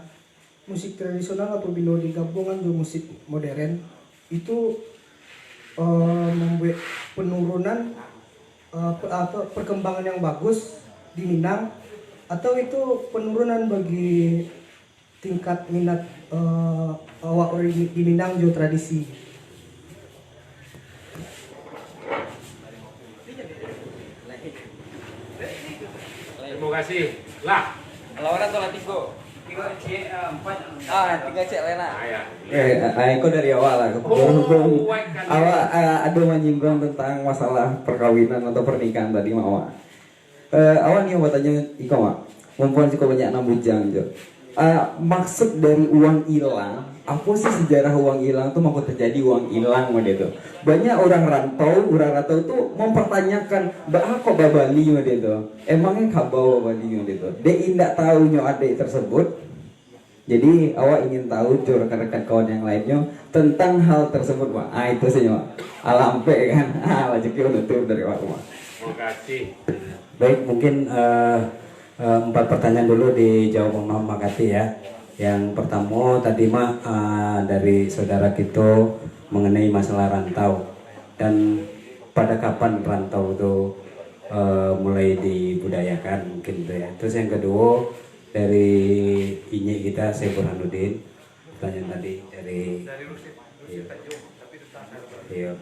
Musik tradisional apabila digabungkan dengan musik modern itu membuat penurunan atau perkembangan yang bagus di Minang, atau itu penurunan bagi tingkat minat awak di Minang jo tradisi. Terima kasih. Lah. Lawan atau latigo? 3 C 4. 3 C Lena. Aku dari awal lah. Awal ada menyinggung tentang masalah perkawinan atau pernikahan tadi mak. Awal nih buat tanya iko mak. Perempuan sih banyak 6 bujang jo. maksud dari uang hilang, apa sih sejarah uang hilang tuh mau terjadi uang hilang gitu. Banyak orang rantau tuh mempertanyakan, kok Bali gitu. Emangnya kabau Bali gitu. Dia tidak tahu nyo adik tersebut. Jadi awak ingin tahu rekan-rekan kawan yang lainnya tentang hal tersebut, Pak. Itu sih, Pak. Alampe kan. Rezeki nutur dari awak, Pak. Terima kasih. Baik, mungkin 4 pertanyaan dulu dijawab sama Makati ya. Yang pertama tadi dari saudara kita mengenai masalah rantau dan pada kapan rantau itu mulai dibudayakan mungkin itu ya. Terus yang kedua dari Inyi kita Syekh Burhanuddin, pertanyaan tadi dari iya.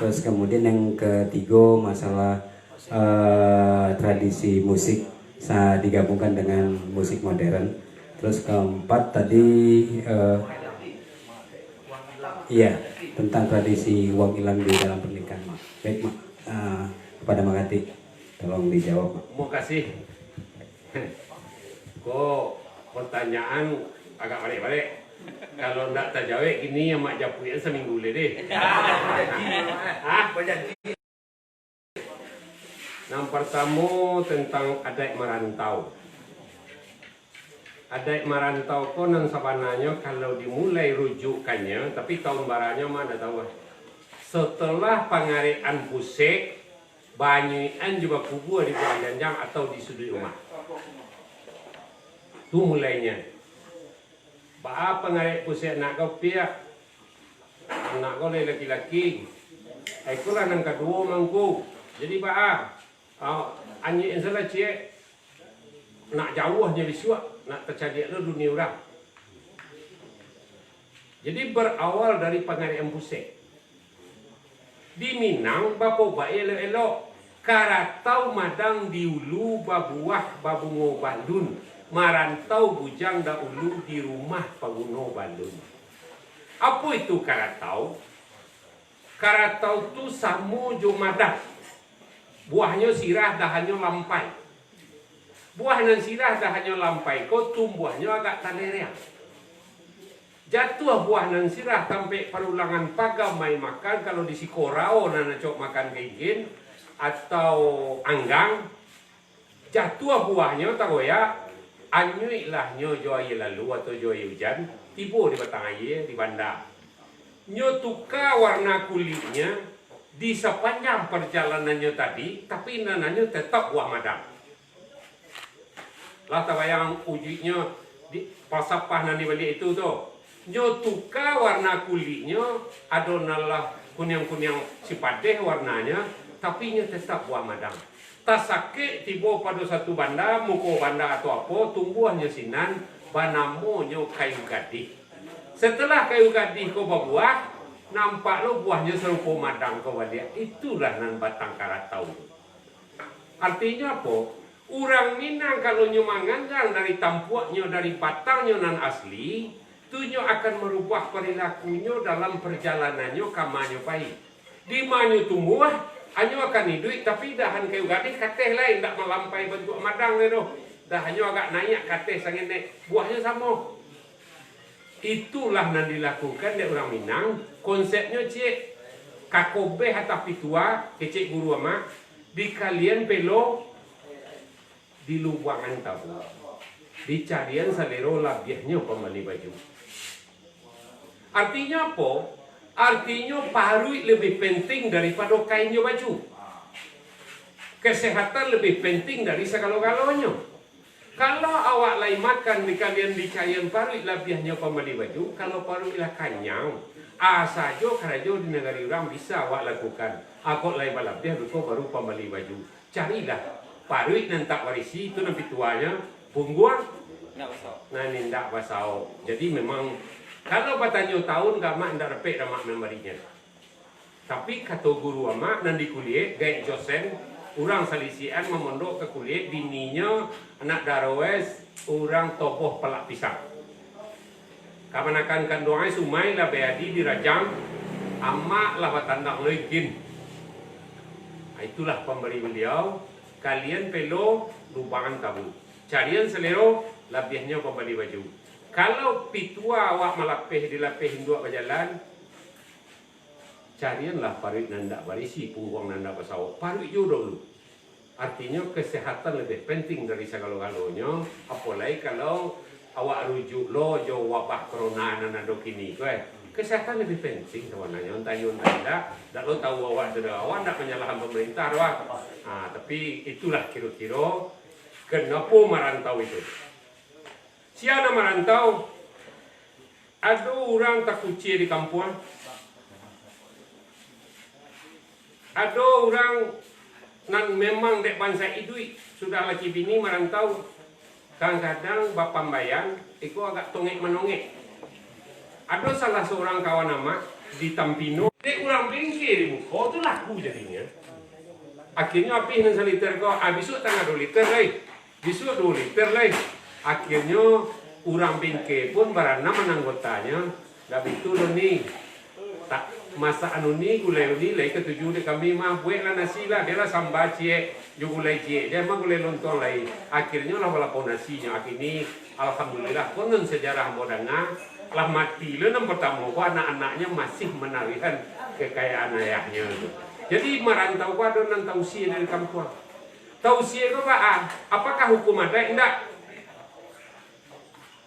Terus kemudian yang ketiga masalah tradisi musik digabungkan dengan musik modern. Terus keempat tadi iya tentang tradisi uang hilang di dalam pernikahan, Mak. Baik, Mak. Kepada Makati tolong dijawab, Mak. Mau kasih. Kok pertanyaan agak balik-balik. Kalau enggak terjawab gini yang mak japuin seminggu deh. Yang pertama tentang adat merantau. Adat merantau ko nang sabananya kalau dimulai rujukannya, tapi tahun baranya mana tahu. Setelah pengarian pusek, banyian juga kubur di bawah janjang atau di sudut rumah. Itu mulainya. Ba pengarik pusek nak kau pihak, anak kau laki-laki. Ikulah nang kedua mangku. Jadi anjing yang salah cik nak jauhnya disuap, nak tercadi lo dunia orang. Jadi berawal dari pengarian pusek. Di Minang bapo bae elok karatau madang di ulu babuah babungo Bandun. Marantau bujang dahulu di rumah penguno Bandung. Apa itu karatau? Karatau itu samu jumadah. Buahnya sirah dahannya lampai. Buah dan sirah dahannya lampai. Kau tumbuhnya agak tanereang. Jatuh buah dan sirah sampai perulangan pagam main makan. Kalau di Sikorao nana cok makan gigin atau anggang. Jatuh buahnya tahu ya. Anyui lah nyo joy lalu atau joy hujan tiba di batang air di bandar. Nyo tukar warna kulitnya di sepanjang perjalanannya tadi, tapi nananya tetap buah madang. Lah tabayang ujinya di pasapah nani balik itu tuh. Nyo tukar warna kulitnya adonalah kunyang-kunyang sipadeh warnanya, tapi nyo tetap buah madang. Tak sakit tiba pada satu banda, muka banda atau apa, tumbuhnya sinan, banamonyo kayu gadih. Setelah kayu gadih kau berbuah, nampak lo buahnya serupa madang kau balik. Itulah nan batang karatau. Artinya apa? Orang Minang kalau nyo manganjang dari tampuaknya, dari batangnya nan asli, tu nyo akan merubah perilakunya dalam perjalanannya kamanyo pahit. Di mana tumbuh? Hanya akan hidup, tapi dahan kayu gadis kateh lain, tak melampai bentuk madang tu. Dah hanya agak naik kateh sangat naik, buahnya sama. Itulah yang dilakukan di orang Minang. Konsepnya cik kakobeh atau pitua, kecik guru ama, di kalian pelo di lubangan tabu. Di carian salero labiahnya pembeli baju. Artinya apa? Artinya parui lebih penting daripada kainnya baju. Kesehatan lebih penting dari segala-galanya. Kalau awak lain makan di kalian dikayan parui labiahnya pembeli baju, kalau parui lah kanyang, saja kerajo di negara orang bisa awak lakukan. Aku lain balabiah betul baru pembeli baju. Carilah parui nanti tak warisi itu nanti tuanya pungguan. Nah ini tidak basau. Jadi memang kalau batanya tahun gamak ndak repek mak memberinya. Tapi kata guru amak nanti kuliah gaya josen orang salisian memondok ke kuliah bininya anak darawes orang topoh pelak pisang. Kamanakan kandoai sumai lah beadi di rajang amak lah batandak legin. Itulah pemberi beliau kalian pelo lubangan tabu. Carian selero, labihnya pembeli baju. Kalau pitua awak malapih dilapih dua berjalan, carianlah parit nanda barisi, pungguang nanda pasau. Parit juga dulu. Artinya kesehatan lebih penting dari segala-galanya. Apalagi kalau awak rujuk lo jo wabah corona nanda kini, kesehatan lebih penting sebenarnya. Entah tak lo tahu awak sudah awak tak menyalahkan pemerintah awak. Tapi itulah kira-kira kenapa merantau itu. Siapa merantau? Ada orang tak kuci di kampung. Ada orang nan memang dek bangsa idui sudah laki bini merantau. Kadang-kadang bapak bayan, itu agak tongek menongek. Ada salah seorang kawan nama di Tampino, dek orang bengke di muka, itu laku jadinya. Akhirnya api nan seliter kau, besok tengah 2 liter lagi, besok 2 liter lagi. Akhirnya orang bengke pun barana menanggotanya, dah betul lo ni. Tak masa anu ni gulai ni lagi ketujuh de kami mah buatlah nasi lah, dia lah sambal cie, juga gulai cie, dia mah gulai lontong lagi. Akhirnya lah walaupun nasinya akhirnya alhamdulillah konon sejarah modanga lah mati le yang pertama ko anak-anaknya masih menawikan kekayaan ayahnya. Jadi merantau ko ada nan tausiah dari kampung. Tausiah ko ba apakah hukum adat? Enggak.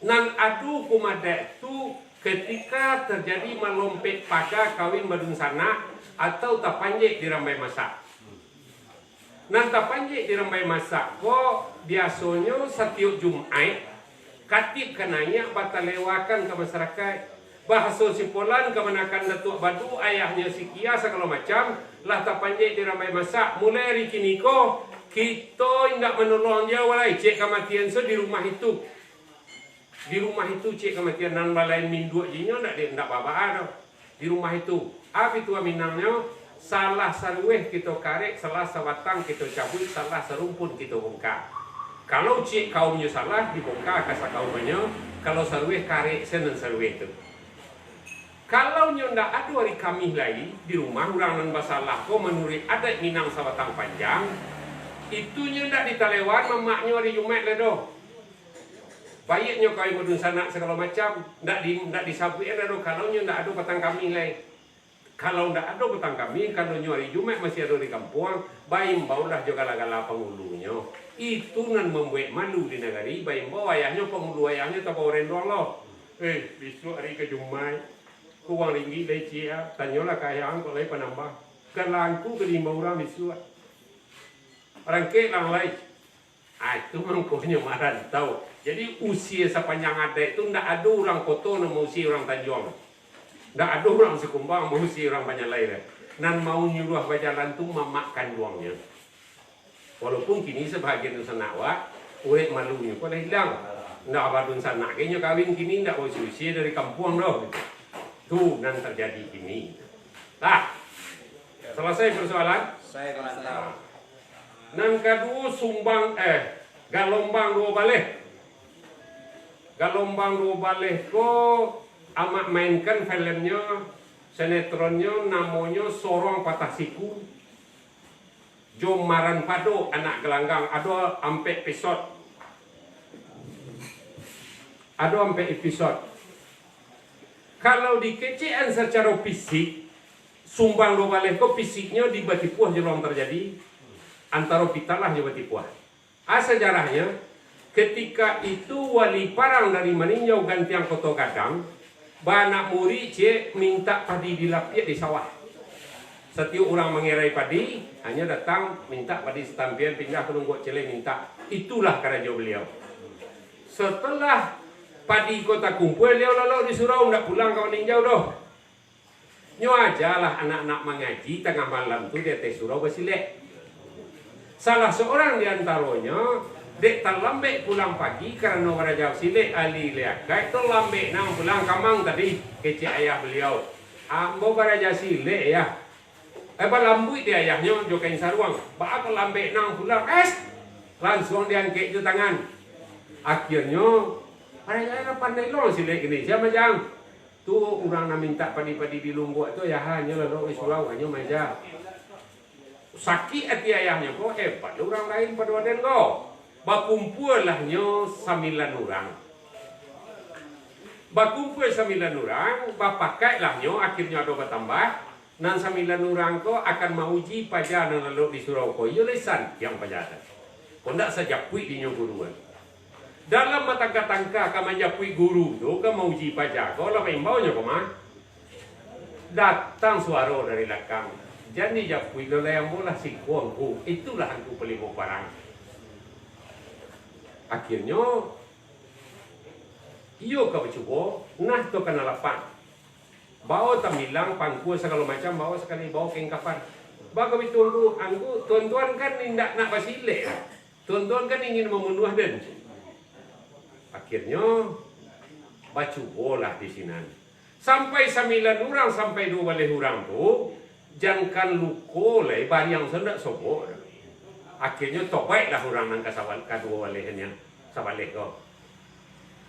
Nan adu hukum adat itu ketika terjadi melompet pada kawin badun sana atau tapanjek dirambai masak. Nan tapanjek dirambai masak ko biasanya setiap Jumat katib kenanya batalewakan ke masyarakat. Bahasa Sipolan kemenakan datuk badu ayahnya si Kia segala macam lah tapanjek dirambai masak. Mulai hari kini ko kita tidak menolong dia walai cek kematian so di rumah itu. Di rumah itu cik kematian nan balai mindu jinya ndak apa-apa di rumah itu. Apa itu minangnya? Salah sarueh kita karek, salah sawatang kita cabut, salah serumpun kita bongkar. Kalau cik kaumnya salah dibongkar kasa kaumnya, kalau sarueh karek senen sarueh itu. Kalau ndak ada hari kami lagi di rumah orang nan basalah ko menurut adat Minang sawatang panjang, itunya ndak ditalewan mamaknya hari Jumat ledo. Baiknya kau yang sanak segala macam, ndak disabuin ada kalau nyo ndak ada petang kami lagi. Kalau ndak ada petang kami, kalau nyo hari Jumat masih ada di kampung, bayi baulah juga gala-gala pengulunya. Itu nan membuat malu di negari, bayi bau ayahnya pengulu ayahnya tak orang doang loh. Besok hari ke Jumat, ku uang ringgit lagi cia, tanyalah ke ayah kau lagi penambah. Kelangku ke 5 orang besok. Orang ke lang lain. Itu mangkonya merantau. Jadi usia sepanjang ada itu tidak ada orang Koto yang mau usia orang Tanjung. Tidak ada orang Sekumbang mau usia orang Banyalai. Nan mau nyuruh berjalan tu memakan duangnya. Walaupun kini sebahagian Nusanawa, urek malunya kau dah hilang. Tidak apa Nusana, kayaknya kawin kini tidak usia dari kampung doh. Tu nan terjadi kini. Selesai persoalan? Saya merantau. Nan kedua sumbang galombang 2 balik. Galombang 2 balik ko amat mainkan filmnya, sinetronnya namanya Sorong Patah Siku. Jom Maran Pado anak gelanggang ada sampai episode. Ada sampai episode. Kalau dikecean secara fisik, sumbang 2 balik ko fisiknya di Batipuah jelong terjadi antara pitalah di Batipuah. Sejarahnya ketika itu wali parang dari meninjau gantiang Koto Gadang, banak muri cek minta padi dilapia di sawah. Setiap orang mengerai padi, hanya datang minta padi setampian pindah ke Lunggok Cele minta. Itulah kerja beliau. Setelah padi kota kumpul, beliau lalu disuruh tidak pulang kau ninjau doh. Nyo aja lah anak-anak mengaji tengah malam tu dia surau basilek. Salah seorang di antaranya dek terlambat pulang pagi karena Raja Silek Ali Leakai terlambat nang pulang kamang tadi kecik ayah beliau. Ambo Raja Silek ya. Lambui dia ayahnya jokain saruang. Ba terlambat nang pulang langsung diangkat ke tangan. Akhirnya Raja pandai lo Silek ini. Siapa jang? Tu orang nak minta padi-padi di Lumbuk tu ya hanya lalu surau hanya meja. Sakit hati ayahnya kok hebat orang lain pada waden kau. Bakumpul lahnyo 9 orang. Bakumpul 9 orang, bapakai lahnyo akhirnya ada bertambah. Nan 9 orang ko akan mauji pajar nan lalu di surau ko. Yo lesan yang pajatan. Ko ndak saja pui di guruan. Dalam mata tangka kamanya pui guru tu ka mauji pajar ko la imbau nya ko mah. Datang suara dari belakang. Jadi japui lo yang bola si kuangku. Itulah aku pelimo parang. Akhirnya iyo ka bercuba nah to kana lapan. Bawa tamilang pangku segala macam bawa sekali bawa kengkapan. Baga bitunggu angku tuan-tuan kan tidak nak basile. Tuan-tuan kan ingin memenuhi dan. Akhirnya bacu bola di sini. Sampai 9 orang sampai 12 orang tu jangan luko le bari yang sendak sobo. Akhirnya tobaiklah orang nang kasawal kadua walehnya sabalik ko.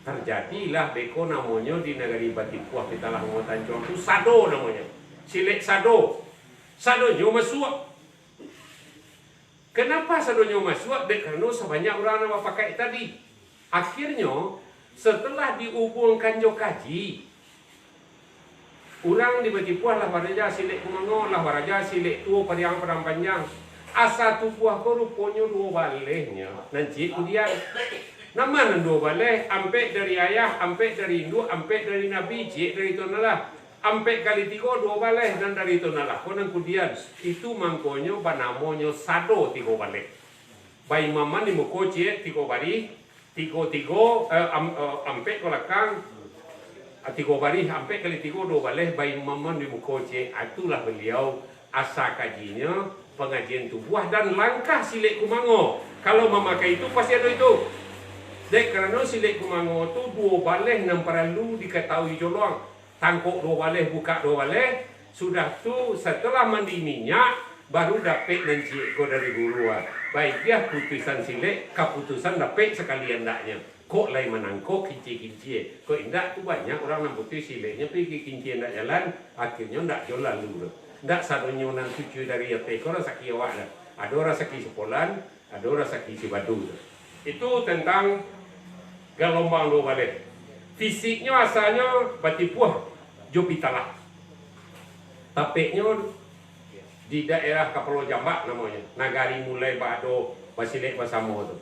Terjadilah beko namanya di negeri Batipuah kita lah ngotan John tu sado namanya. Silek sado. Sadonyo masuk. Kenapa sadonyo masuk? Karena sebanyak orang yang pakai tadi. Akhirnya setelah dihubungkan jo kaji, orang di Batipuah lah waraja silek kumango lah waraja silek tua pariang perang panjang. Asa tubuh ko rupanya 2 balehnya. Nanti kemudian nama dua baleh, ampe dari ayah, ampe dari induk, ampe dari nabi, cik dari tonalah, ampe kali 3 2 baleh dan dari tonalah. Konon kemudian itu mangkonyo banamonyo sado 3 baleh. Bayi mama ni muko cik 3 bari, 3 ampe kolakang, 3 bari, ampe kali 3 2 baleh. Bayi mama ni muko cik, itulah beliau asa kajinya pengajian tubuh dan langkah silek kumango. Kalau memakai itu pasti ada itu. Dek kerana silek kumango tu 2 baleh yang perlu diketahui jolong. Tangkuk 2 baleh, buka 2 baleh. Sudah tu setelah mandi minyak baru dapat nanti ko dari guru. Baik dia putusan silek, keputusan dapat sekalian ndaknya. Kok lain menangkuk kinci-kinci. Kok indak tu banyak orang yang putus sileknya pergi kinci ndak jalan, akhirnya ndak jalan lalu. Ndak sadonyo nan cucu dari ate ko rasaki awak dah. Ada orang saki sepolan, ada orang saki sibadu. Itu tentang gelombang 2 baleh. Fisiknya asalnya Batipuah, Jopitalah. Tapeknya di daerah Kapalo Jambak namanya. Nagari mulai Bado, Basilek Basamo tu.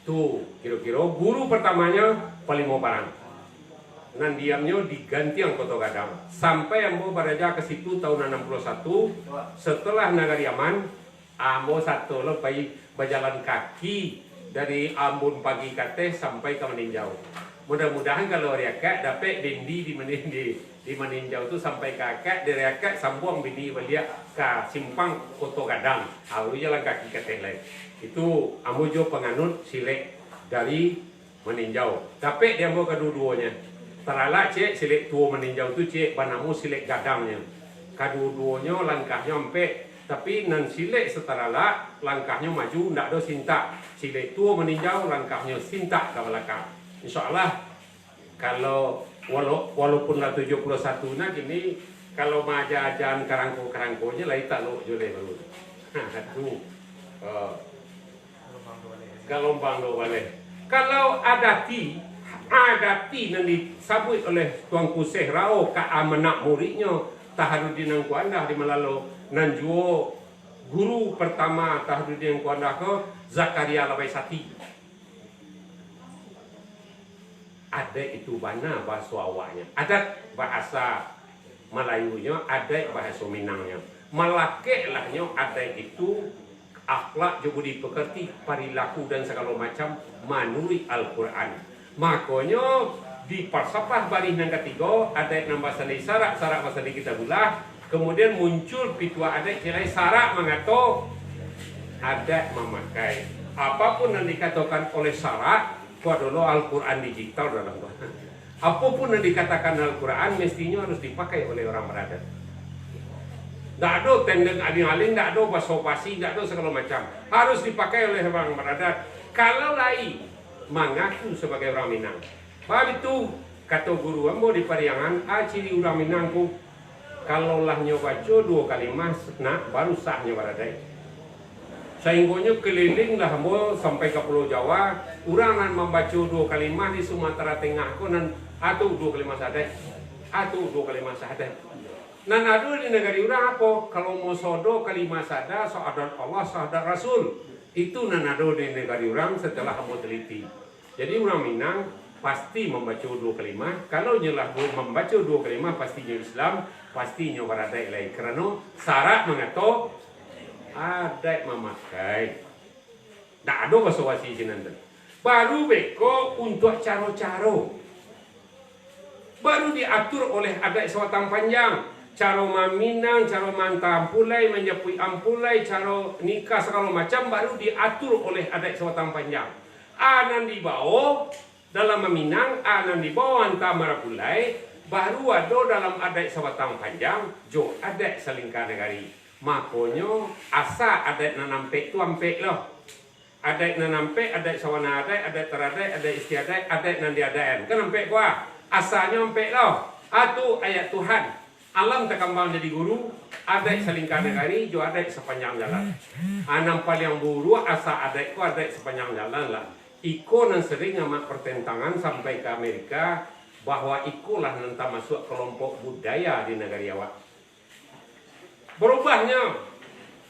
Tu kira-kira guru pertamanya Palimo Parang. Nan diamnya diganti yang Kota Gadang. Sampai Ambo beraja ke situ tahun 61. Setelah Nagari aman, Ambo satu lepai berjalan kaki dari Ambon pagi kate sampai ke Meninjau. Mudah-mudahan kalau riakat dapat dendi di Meninjau itu sampai ke akak, dari akak sambung bini beliak ke simpang Kota Gadang. Lalu jalan kaki kate lain. Itu Ambo jo penganut silek dari Meninjau. Dapat dia mau kedua-duanya. Terala cek silek tua Meninjau tu cek banamu silek gadangnya. Kedua-duanya langkahnya sampai. Tapi nan silek seterala langkahnya maju, ndak ada sintak. Silek tua Meninjau langkahnya sintak ke belakang. InsyaAllah kalau walaupun lah 71 nak ini kalau majajan karangko-karangkonya lah tak lo jole baru. Itu gelombang 2 baleh. Kalau adati nanti disabut oleh Tuan Kuseh Rao ka amanak muridnya Taharudin Angku Andah di Malalo nanjuo guru pertama Taharudin Angku Andah ke Zakaria Labaisati. Ada itu bana bahasa awaknya, ada bahasa Melayunya, ada bahasa Minangnya. Malakelahnya ada itu akhlak juga dipekerti perilaku dan segala macam menurut Al-Quran. Makanya di Parsapah Barih yang ketiga ada nambah seni sarak masa di kita bulah. Kemudian muncul pitua adat cerai sarak mengato adat memakai apapun yang dikatakan oleh sarak adalah Al-Quran digital dalam Tuhan. Apapun yang dikatakan Al-Quran mestinya harus dipakai oleh orang beradat. Tidak ada tendeng aling-aling, tidak ada basa-basi, tidak ada segala macam. Harus dipakai oleh orang beradat. Kalau lain mengaku sebagai orang Minang. Baik itu kata guru ambo di Pariangan, ciri orang Minangku kalau lah nyoba 2 kali mas, nah baru sahnya baradai. Sehinggonya keliling dah mo sampai ke Pulau Jawa, orang nan membaca 2 kalimah di Sumatera Tengah ko nan atau 2 kalimah syahadat. Atau 2 kalimah syahadat. Nan ada di negara orang apa? Kalau mau sodo kalimah syahadat, syahadat Allah, syahadat Rasul. Itu nan ada di negara orang setelah kamu teliti. Jadi orang Minang pasti membaca 2 kalimah. Kalau nyelah membaca 2 kalimah pastinya Islam, pastinya beradai lain. Kerana syarat mengatur adat memakai. Tak ada bahasa jenanda. Baru beko untuk caro-caro. Baru diatur oleh adat sewatang panjang. Caro maminang, caro manta ampulai, menjapui ampulai, caro nikah segala macam baru diatur oleh adat sewatang panjang. Anan dibawa dalam meminang, anan dibawa anta marapulai, baru ada dalam adat sewatang panjang, jo adat selingkar negari. Makonyo asa adat nanampek tu ampek loh. Adat nanampek, adat sawana adat teradat, adat istiadat, adat nandi adaan. Kan ampek gua. Asanya ampek loh. Atu ayat Tuhan. Alam terkembang jadi guru, adat selingkar negari, jo adat sepanjang jalan. Anam paling buru asa adat ku adat sepanjang jalan lah. Iko nan sering amat pertentangan sampai ke Amerika bahwa ikulah nanti masuk kelompok budaya di negara Jawa. Berubahnya,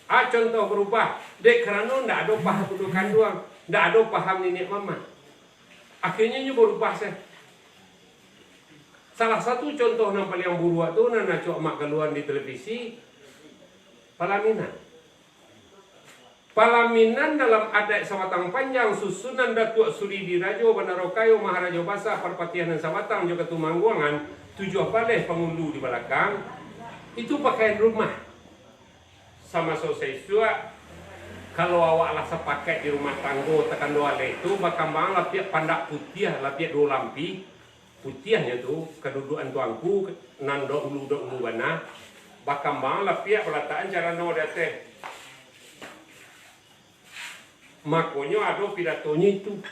contoh berubah. Dek kerana tidak ada paham kedudukan doang, tidak ada paham nenek mama. Akhirnya ini berubah saya. Salah satu contoh yang paling buruk tu nana cok mak keluar di televisi, Palaminan. Palaminan dalam adat Sawatang Panjang susunan Datuk Suri Dirajo Bandarokayo Maharaja Basa Parpatian dan Sawatang juga Tumangguangan 7 balai pengulu di belakang itu pakaian rumah. Sama selesai juga kalau awak lah sepakai di rumah tanggo tekan doa itu bakal bang lapiak pandak putih lapiak 2 lampi putihnya tu kedudukan tuangku nando ulu bana bakal bang lapiak pelataan cara no date makonyo ada pidatonya itu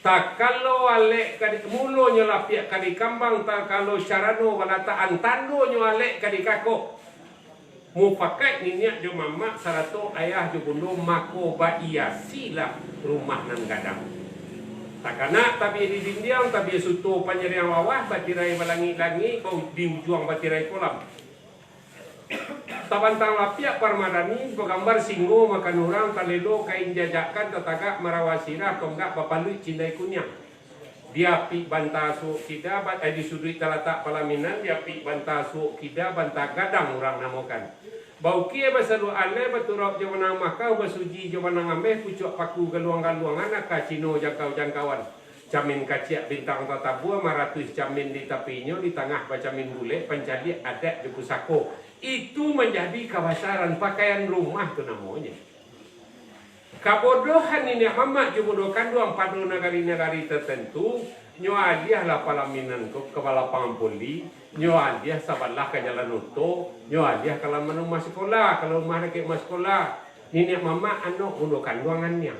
tak kalau alek kadi mulonya lapiak kadi kambang tak kalau carano pelataan tandonya alek kadi kakok mu pakai niat jo mama sarato ayah jo bundo mako ba iya sila rumah nan gadang takana tapi di dindiang tapi suto panjeriang wawah batirai balangi-langi bau diujuang batirai kolam tabantang lapiak parmadani bergambar singgo makan orang kalelo kain jajakan tetagak marawasirah konggak bapalu cindai kunyang dia pi bantah su kida di sudut talatak Palaminan dia pi bantah su kida bantah gadang orang namakan bau kia basalu ale baturok jawanang makau basuji jawanang ambeh pucuk paku galuang-galuangan ka cino jangkau-jangkauan camin kaciak bintang tatabua maratus camin di tapinya di tengah bacamin bule pencadi adat di pusako itu menjadi kawasaran pakaian rumah tu namanya. Kabodohan ini amat jebodohkan doang pada negari-negari tertentu nyo aliah lah Palaminan ko kepala pangampuli nyo aliah sabalah ke jalan uto nyo aliah kalau menumah sekolah kalau rumah ke sekolah ini mama anu undokan ruangannya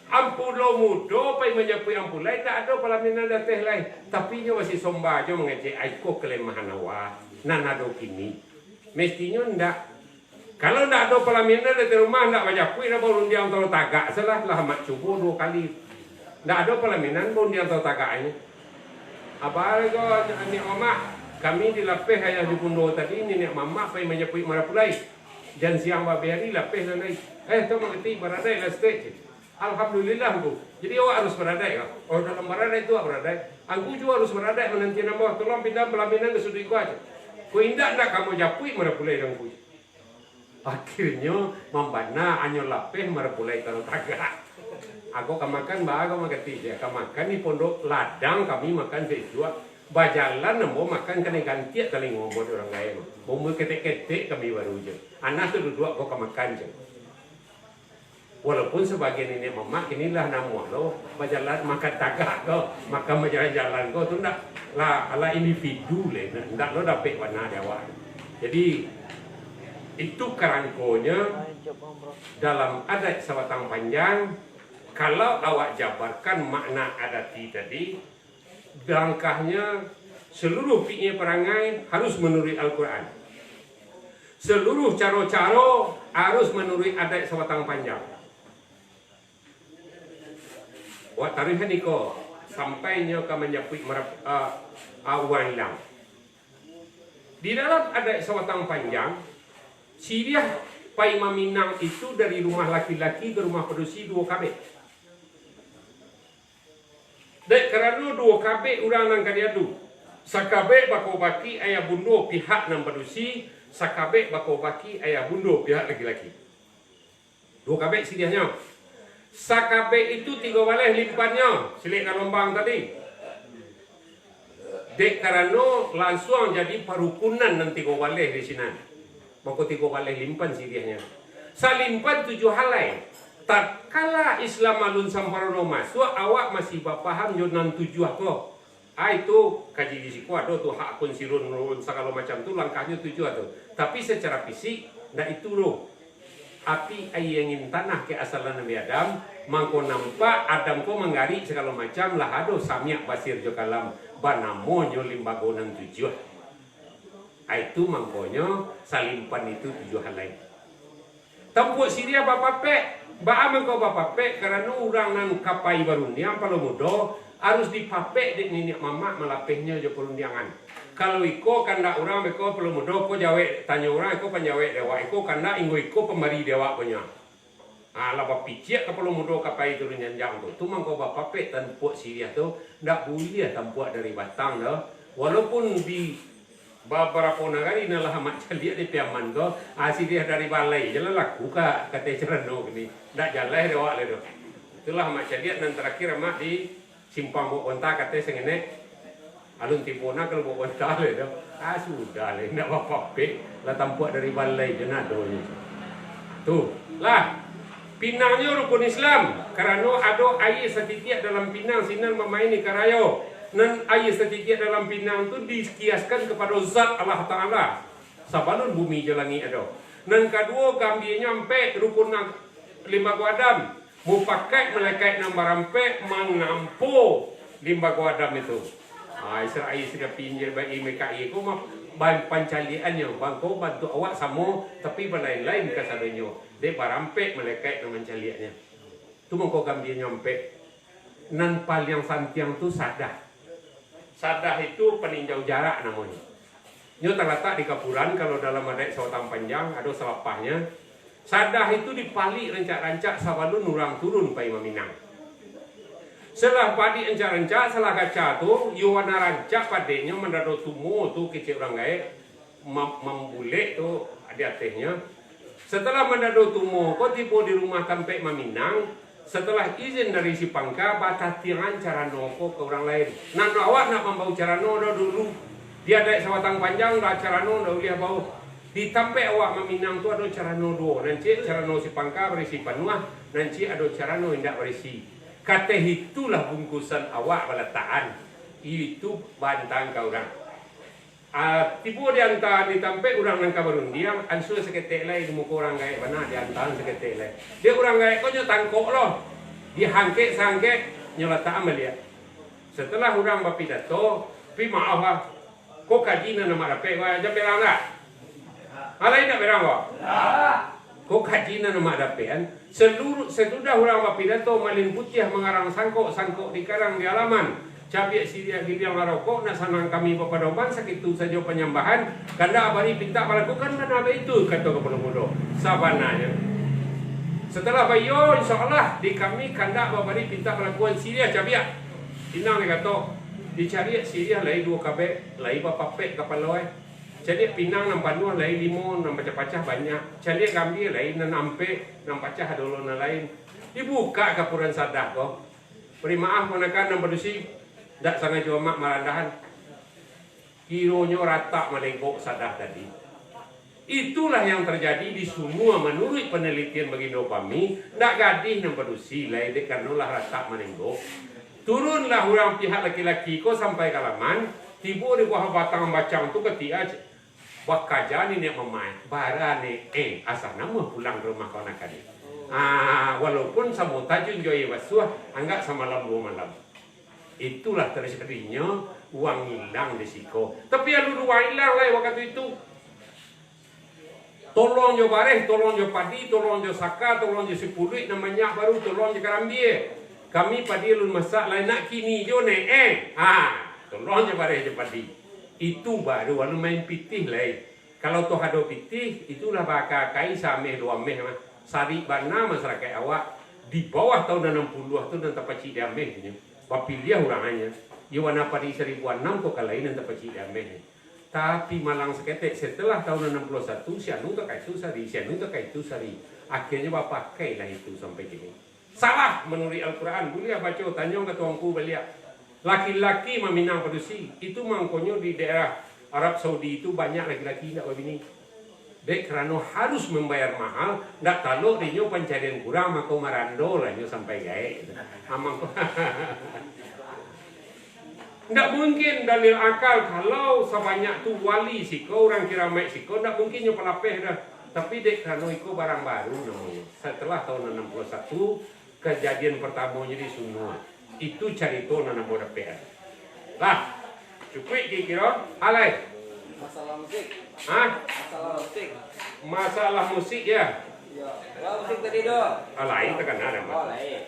ampulo mudo pai menyapui ampulai tak ada Palaminan dateh lain tapi nyo masih sombajo mengecek aiko kelemahan awak nanado kini mestinya ndak. Kalau tidak ada Palaminan di rumah, tidak baca puisi, baru dia tahu tagak. Salah lah mak cuba 2 kali. Tidak ada Palaminan, baru dia tahu tagaknya. Apa kau ni omak? Kami di lapeh ayah di Pundo tadi, ni mama pergi menyapui marapulai. Dan siang baberi lapeh dan lain. Tu mengerti beradai lah stage. Alhamdulillah bu. Jadi awak harus beradai kau. Oh dalam beradai tu awak beradai. Aku juga harus beradai menanti nama. Tolong pindah Palaminan ke sudut kau aja. Kau indah tak kamu japui marapulai dan kau. Akhirnya membana anyo lapeh marapulai taruh tagak. Aku kamakan bahagia mengerti dia. Kamakan di pondok ladang kami makan sesuatu. Bajalan nemo makan kena ganti kali ngomong orang lain. Bomu ketek-ketek kami baru je. Anak tu duduk aku kamakan je. Walaupun sebagian ini mama inilah namu lo. Bajalan makan tagak kau, makan berjalan-jalan kau tu ndak lah ala individu le. Ndak lo dapat warna dewa. Jadi itu kerangkonya dalam adat Sawatang Panjang. Kalau awak jabarkan makna adati tadi, langkahnya seluruh fikih perangai harus menurut Al-Quran. Seluruh caro-caro harus menurut adat Sawatang Panjang. Wak taruhan niko sampainya ke menyapui awan hilang. Di dalam adat sawatang panjang, Siriah Pai Maminang itu dari rumah laki-laki ke rumah perusi 2 kabit. Dek kerana 2 kabit orang nang kadiadu. Sakabek bako baki ayah bundo pihak nang perusi, sakabek bako baki ayah bundo pihak laki-laki. 2 kabit siriahnya. Sakabek itu 3 waleh limpannya, selik lombang tadi. Dek karena langsung jadi parukunan nanti 3 waleh di sini. Bako 3 waleh limpan siriahnya. Salimpan 7 halai. Tak kala Islam alun samparono masuk, awak masih paham jonan 7 aku. Itu kaji di siku ada tuh hak pun sirun segala macam tu langkahnya 7 tu. Tapi secara fisik ndak itu loh. Api ayangin tanah ke asalan Nabi Adam, mangko nampak Adam ko menggari segala macam lah ado samyak basir jo kalam banamo nyo limbagonan 7. Itu mangkonyo salimpan itu 7 hal lain. Tempuk Syria bapapek, ba mangko bapapek karena orang nan kapai baruniang palo mudo harus dipapek di nenek mama melapehnya jo perundangan. Kalau iko kanda orang beko perlu mudo ko jawe tanya orang iko panjawe dewa iko kanda inggo iko pemberi dewa punya. Lah bapicik ka perlu mudo kapai turun janjang tu mangko bapapek tanpuk Syria tu ndak boleh tanpuk dari batang dah. Walaupun di beberapa negara inalah macam dia di piaman tu Syria dari balai jalan laku ka kata cerano ni ndak jalan dewa le tu. Itulah macam dia nan terakhir mak di simpang Bogota kata sengene alun tipona kalau Bogota le tu. Sudah le ndak apa-apa lah tampuak dari balai jenadonya. Tu lah Pinangnya rukun Islam karena ada air setitik dalam Pinang sinan memaini karayo. Dan air setitik dalam Pinang tu dikiaskan kepada zat Allah Ta'ala. Sabalun bumi jalangi ada. Dan kedua kambingnya sampai rukun 5 Adam. Mupakai malaikat nang barampe mengampu 5 Adam itu. Israel sudah pinjir bagi mereka itu mah ban pancaliannya bangko bantu awak sama tapi berlain-lain kasadannya. Dia barampe malaikat nang mencaliannya. Tu mangko gambir nyampe. Nan paling santiang tu sadah. Sadah itu peninjau jarak namanya. Nyo terletak di Kapuran kalau dalam adat Sawatang Panjang ada selapahnya. Sadah itu dipali rancak-rancak sabalun nurang turun Pai Maminang. Setelah padi rancak-rancak salah kaca tu yuwana rancak padenya mendado tumu tu kecil orang gae membulek tu di atasnya. Setelah mendado tumu kau tipu di rumah Tampe Maminang. Setelah izin dari si Pangka batatiran cara noko ke orang lain. Nak awak nak membau cara no dulu. Dia ada Sawatang Panjang dah cara no dah lihat bau. Di Tampe awak Maminang tu ada cara no do. Nanti cara no si Pangka berisi panuah. Nanti ada cara no indak berisi. Kata itulah bungkusan awak balataan. Itu bantang kau orang. Tipu diantar di Tampe orang nangka barun dia ansur seketek lai di muka orang gaya mana diantar seketek lai. Dia orang gaya kau nyo tangkok loh. Dihangkek sangkek nyolata amal dia. Setelah orang bapidato, pi maaf lah. Kau kaji nama rapi kau aja berang lah. Alai nak berang kau? Kau kaji nama rapi kan? Sesudah orang bapidato malin putih mengarang sangkok di karang di halaman. Cabiak Syria hilang rokok nak sanang kami kepada oban sakit itu saja penyambahan kanda abari pinta melakukan mana itu kata kepada mudo sabananya. Setelah bayo insyaallah di kami kanda abari pinta melakukan Syria cabiak. Inang dia kata dicari Syria lai 2 kabek lai bapapek kapaloi. Jadi Pinang nang Banua lai 5 nang pacah-pacah banyak. Jadi kami lai nang ampe nang pacah dolo nang lain. Dibuka Kapuran Sadah ko. Beri maaf manakan nang berusi tak sangat cuma marandahan kironya rata melengkok Sadah tadi. Itulah yang terjadi di semua menurut penelitian bagi Nopami. Tak gadih yang produksi lain karena rata melengkok. Turunlah orang pihak laki-laki ko sampai kalaman. Tiba di bawah batang bacang tu ketika bakajan ini yang memain barane asal nama pulang ke rumah kau nak kali. Walaupun sama tajun joy basuh anggap sama lambu malam. Itulah terjadinya uang hilang di siko. Tapi ada uang hilang lah waktu itu. Tolong jo bareh, tolong jo padi, tolong jo saka, tolong jo sipulit namanya baru tolong jo karambie. Kami padi lun masak lain nak kini jo ne tolongnya bare je padi. Itu baru walau main pitih lain. Kalau toh ada pitih itulah bakal kai sameh 2 meh mah. Sari bana masyarakat awak di bawah tahun 60 tu dan tapaci diameh ni. Papilih urangannya. Iwana padi 1006 kok kalain dan tapaci diameh. Tapi malang seketek setelah tahun 61 si anu tak kai susari, si anu tak kai susari. Akhirnya bapak pakailah itu sampai kini. Salah menurut Al-Quran. Boleh baca tanya ke tuanku beliau. Laki-laki meminang padusi. Itu mangkonyo di daerah Arab Saudi itu banyak laki-laki tidak begini. Dek kerana harus membayar mahal. Tak kalau dia pencarian kurang maka marando lah dia sampai gaya. Amang tidak mungkin dalil akal kalau sebanyak tu wali siko orang kira mek siko tidak mungkin nyo pelapeh dah. Tapi dek kerana itu barang baru namanya. Setelah tahun 61 kejadian pertamanya di Sunua. Itu carito nana boda PR. Lah, cukup kira alai. Masalah musik. Hah? Masalah musik. Masalah musik ya. Ya. Wah, musik tadi do. Alai tekan ada Oh, Pak. lain.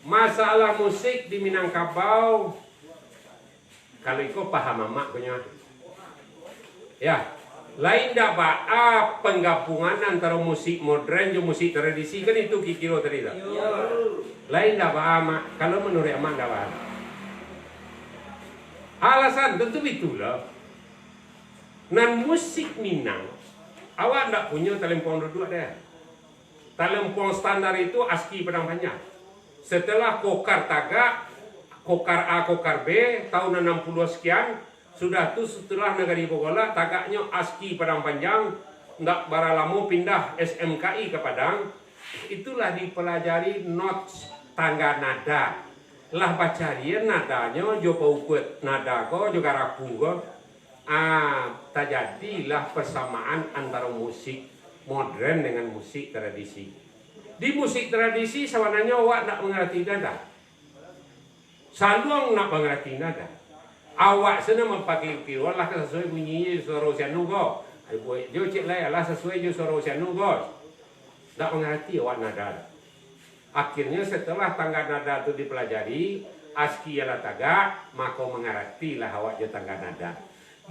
Masalah musik di Minangkabau. Kalau ikut paham mamak punya. Ya. Lain dah penggabungan antara musik modern dan musik tradisi kan itu kikiro tadi tak? Lain dah mak. Kalau menurut amak dah alasan tentu itulah. Nan musik Minang, awak tak punya telempong duduk dah. Telempong standar itu ASCII pedang panjang. Setelah kokar tagak, kokar A, kokar B, tahun 60 sekian. Sudah tu setelah negara Bogola tagaknya ASCII Padang Panjang, ndak baralamo pindah SMKI ke Padang. Itulah dipelajari notes tangga nada. Lah baca dia nadanya jumpa ukut nada ko juga rapu ko. Terjadilah persamaan antara musik modern dengan musik tradisi. Di musik tradisi sebenarnya awak nak mengerti nada. Saluang nak mengerti nada. Awak sana mempakai kira lah sesuai bunyi suara sianu ko. Dia cik lah lah sesuai je suara sianu ko. Tak mengerti awak nada. Akhirnya setelah tangga nada itu dipelajari, ASCII ialah tagak, maka mengerti lah awak je tangga nada.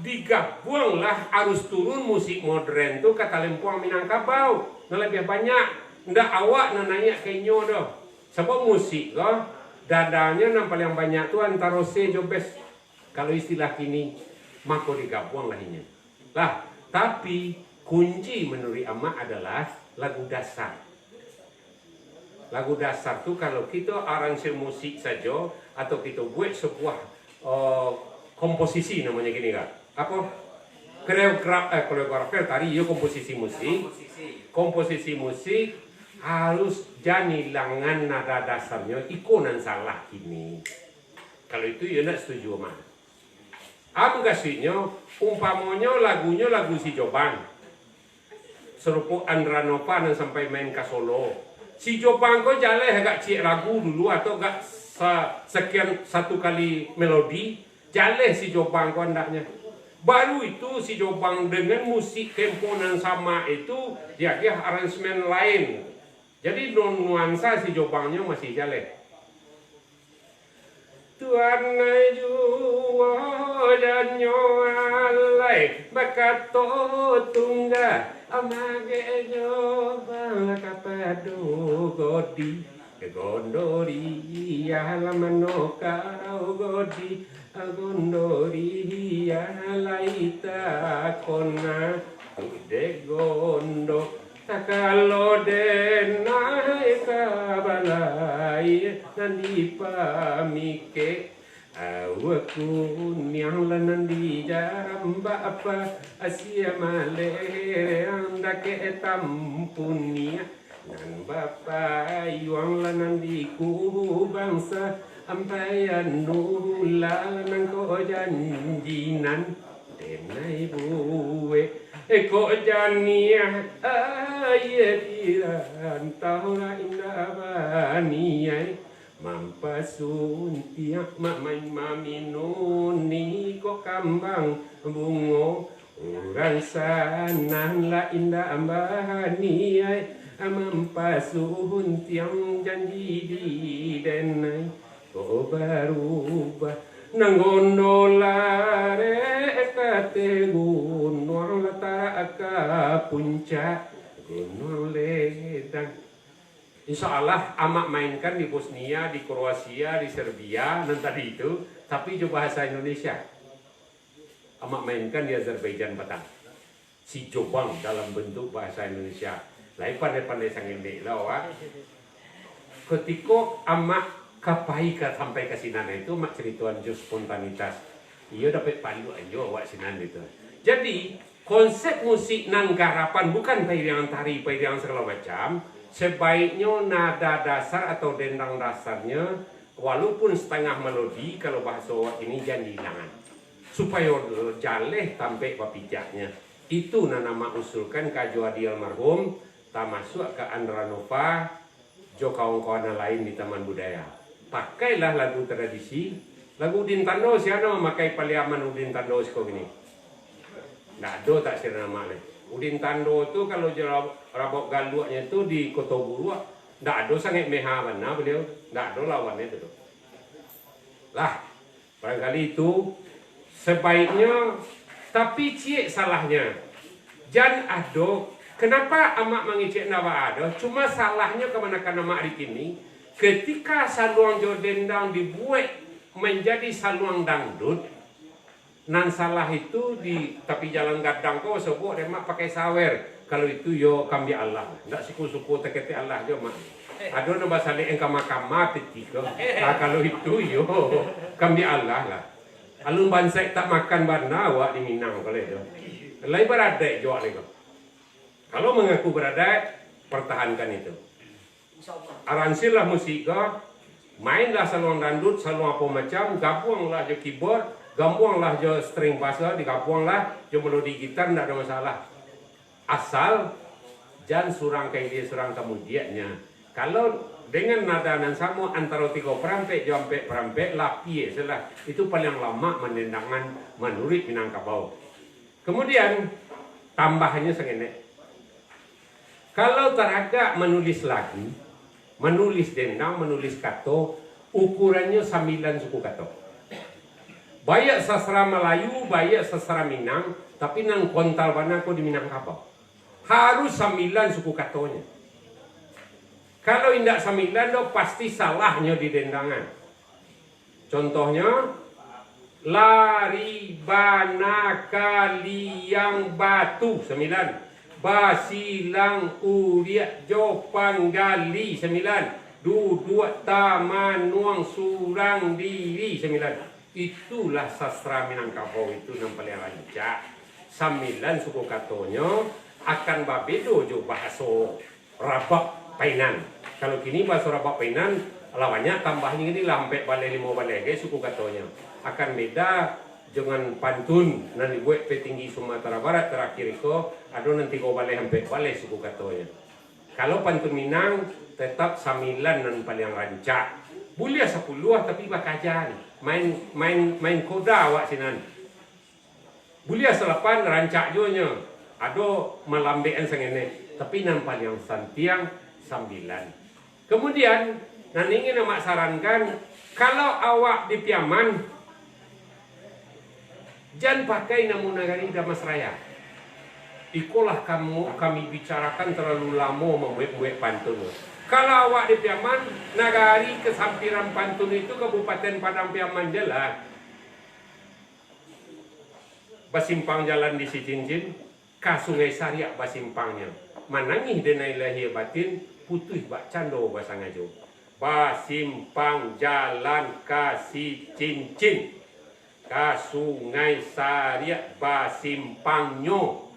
Digabunglah arus turun musik modern tu kata lempuang Minangkabau. Nah lebih banyak. Ndak awak nak nanya kenyo dah. Sebab musik ko, dadanya yang paling banyak tu antara C jobes. Kalau istilah kini, maka digabung lahnya. Lah, tapi kunci menurut amak adalah lagu dasar. Lagu dasar tu kalau kita aranse musik saja atau kita buat sebuah komposisi namanya gini kan? Apa? Koreografer tadi yo komposisi musik. Komposisi musik harus janilangan nada dasarnya ikonan salah kini. Kalau itu ya nak setuju mah. Aku kasihnya, umpamanya lagunya lagu si Jobang. Serupa Andra Nova dan sampai main ke Solo. Si Jobang kok jalan agak cik lagu dulu atau agak sekian satu kali melodi. Jalan si Jobang kok andaknya. Baru itu si Jobang dengan musik tempo yang sama itu dia aransemen lain. Jadi nuansa si Jobangnya masih jalan. Tuan jua dan nyoalai bakato tungga amage nyoba kapado godi gondori ya lamano kau godi gondori ya laita kona de gondo takalo denai kabalai nandi pamike awaku niang lanandi jamba apa asia male anda ke tampunia nan bapa yuang lanandi ku bangsa ampayan nula nang ko janjinan denai buwe Eko jania ayetiran tahura indabaniai mampasun tiak main maminuni ko kambang bungo uran sanan la indabaniai Mampasuhun tiang janji di denai ko berubah nangono lare kate gunung latara ka puncak gunung ledang. Insya Allah amak mainkan di Bosnia, di Kroasia, di Serbia dan tadi itu, tapi juga bahasa Indonesia. Amak mainkan di Azerbaijan Batang. Si Jobang dalam bentuk bahasa Indonesia. Lain pandai-pandai sangendek lah wak. Ketika amak kapai sampai ke sinan itu mak cerituan jo spontanitas. Ia dapat palu aja wak sinan itu. Jadi konsep musik nan garapan bukan pairingan tari, pairingan segala macam. Sebaiknya nada dasar atau dendang dasarnya walaupun setengah melodi kalau bahasa wak ini jangan hilangan. Supaya jaleh sampai papijaknya. Itu nama usulkan ke Joadi almarhum. Tak masuk ke Andranova, jo kawan-kawan lain di Taman Budaya. Pakailah lagu tradisi, lagu Udin Tando, siapa memakai paliaman Udin Tando kau gini? Nggak ada tak sih nama le. Udin Tando itu kalau rabok galuaknya itu di Kotoburu, nggak ada sangat meha mana beliau, nggak ada lawannya itu. Lah, barangkali itu sebaiknya, tapi cik salahnya, jangan ada. Kenapa amak mengicik nawa ada? Cuma salahnya kemanakan amak hari ini, ketika saluang jodendang dibuat menjadi saluang dangdut, nan salah itu di tapi jalan gadang kau sebut dia mak pakai sawer. Kalau itu yo kambing Allah, ndak suku-suku teketi Allah jo mak. Ada nama salik engkau makam petiga. Kalau itu yo kambing Allah lah. Alun bansai tak makan barna awak di Minang kalau itu. Lain beradai jo lego. Kalau mengaku berada, pertahankan itu. Aransirlah musika, mainlah saluang dandut, saluang apa macam, gabunglah jo keyboard, gabunglah jo string bass, digabunglah jo melodi gitar, tidak ada masalah. Asal jangan surang kayak dia surang kemudiannya. Kalau dengan nada yang sama antara 3 perampek sampai perampek lapi selah itu paling lama mendendangan menurut Minangkabau. Kemudian tambahannya segini. Kalau teragak menulis lagu, menulis dendang, menulis kato, ukurannya 9 suku kato. Banyak sastra Melayu, banyak sastra Minang, tapi nang kontal bana ko di Minangkabau. Harus 9 suku katonya. Kalau indak 9 do pasti salahnya di dendangan. Contohnya lari bana kaliang batu 9. Basilang uriak jopan gali 9. Duduk taman nuang surang diri 9. Itulah sastra Minangkabau itu yang paling rancak. 9 suku katonya akan babedo jo bahasa Rabak Painan. Kalau kini bahasa Rabak Painan lawannya tambahnya ini lah sampai balai 5 balai suku katonya. Akan beda dengan pantun nanti buat petinggi Sumatera Barat terakhir itu ada nanti kau balai sampai balai suku katonya. Kalau pantun Minang tetap 9 dan paling rancak. Boleh 10 tapi bakajan main koda awak sinan. Boleh 8 rancak jonya. Ada melambean sengene tapi nan paling santiang 9. Kemudian nan ingin amak sarankan kalau awak di Piaman jangan pakai namun nagari Damas Raya. Ikulah kami bicarakan terlalu lama membuat pantun. Kalau awak di Piaman, nagari kesampiran pantun itu Kabupaten Padang Piaman jelas. Basimpang jalan di Sicincin, ka Sungai Sariak basimpangnya. Manangih denai lahir batin, putuh bak cando bahasa ngajo. Basimpang jalan ka Sicincin. Ka Sungai Sariak basimpangnya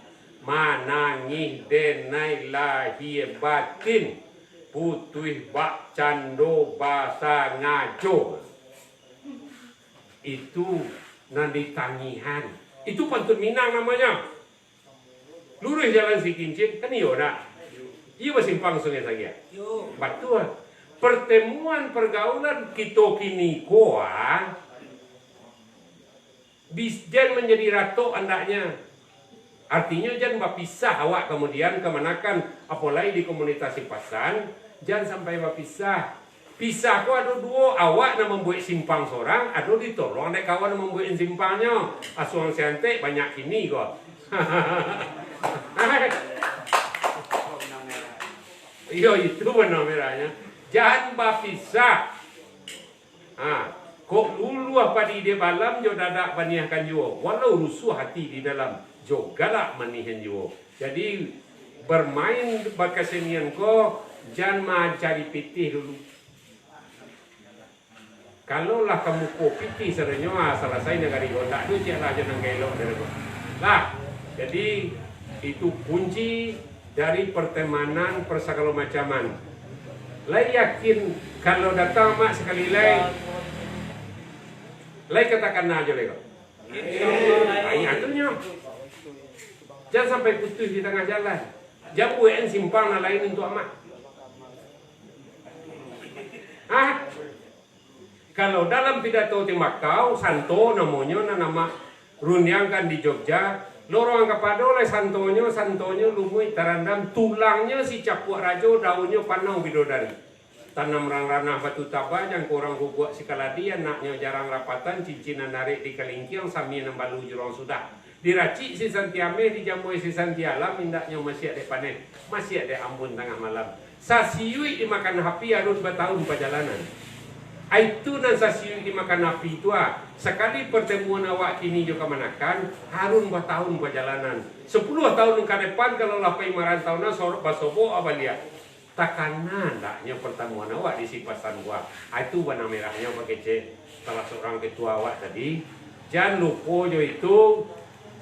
manangih denai lahir batin putuh bak cando bahasa ngajo. Itu nanti tangihan. Itu pantun Minang namanya. Lurus jalan Sicincin kan iya nak. Iya basimpang Sungai Sariak. Betul. Pertemuan pergaulan kita kini koa jangan menjadi ratu andaknya. Artinya jangan berpisah awak kemudian kemanakan apalagi di komunitas Sipasan, jangan sampai berpisah. Pisah ko ada dua, awak na membuat simpang seorang, ada ditolong ada kawan na membuat simpangnya. Asuang siante banyak kini kok. Iyo itu benang merahnya. Jangan berpisah. Kok dulu apa di dia balam jo dadak baniahkan jo. Walau rusuh hati di dalam jo galak manihan jo. Jadi bermain berkesenian ko jangan cari pitih dulu. Kalau lah kamu kopi sebenarnya selesai negara itu tak tu cek lah jangan gelok dari itu. Lah, jadi itu kunci dari pertemanan persegala macaman. Lai yakin kalau datang mak sekali lai katakan aja lego. Ini atunya. Jangan sampai putus di tengah jalan. Jangan buat simpang lain untuk amak. Kalau dalam pidato di Makau, Santo namanya nama runiangkan di Jogja, lorong kepada oleh santonyo lumui tarandam tulangnya si capuak rajo daunnya panau bidodari. Tanam ranah batu taba yang kurang guguk si kaladi anaknya jarang rapatan cincinan narik di kalingkiang sami nembalu jurong sudah. Diracik si santiame dijamui si santialam indaknya masih ada panen, masih ada ambun tengah malam. Sasiui dimakan hapi harus bertahun perjalanan. Itu nan sasiu dimakan api itu sekali pertemuan awak kini juga manakan harun bertahun perjalanan 10 tahun ke depan kalau lapai marantau na sorok basobo abalia takana ndaknya pertemuan awak di Sipasan gua. Itu warna merahnya pakai C salah seorang ketua awak tadi. Jangan lupa jo itu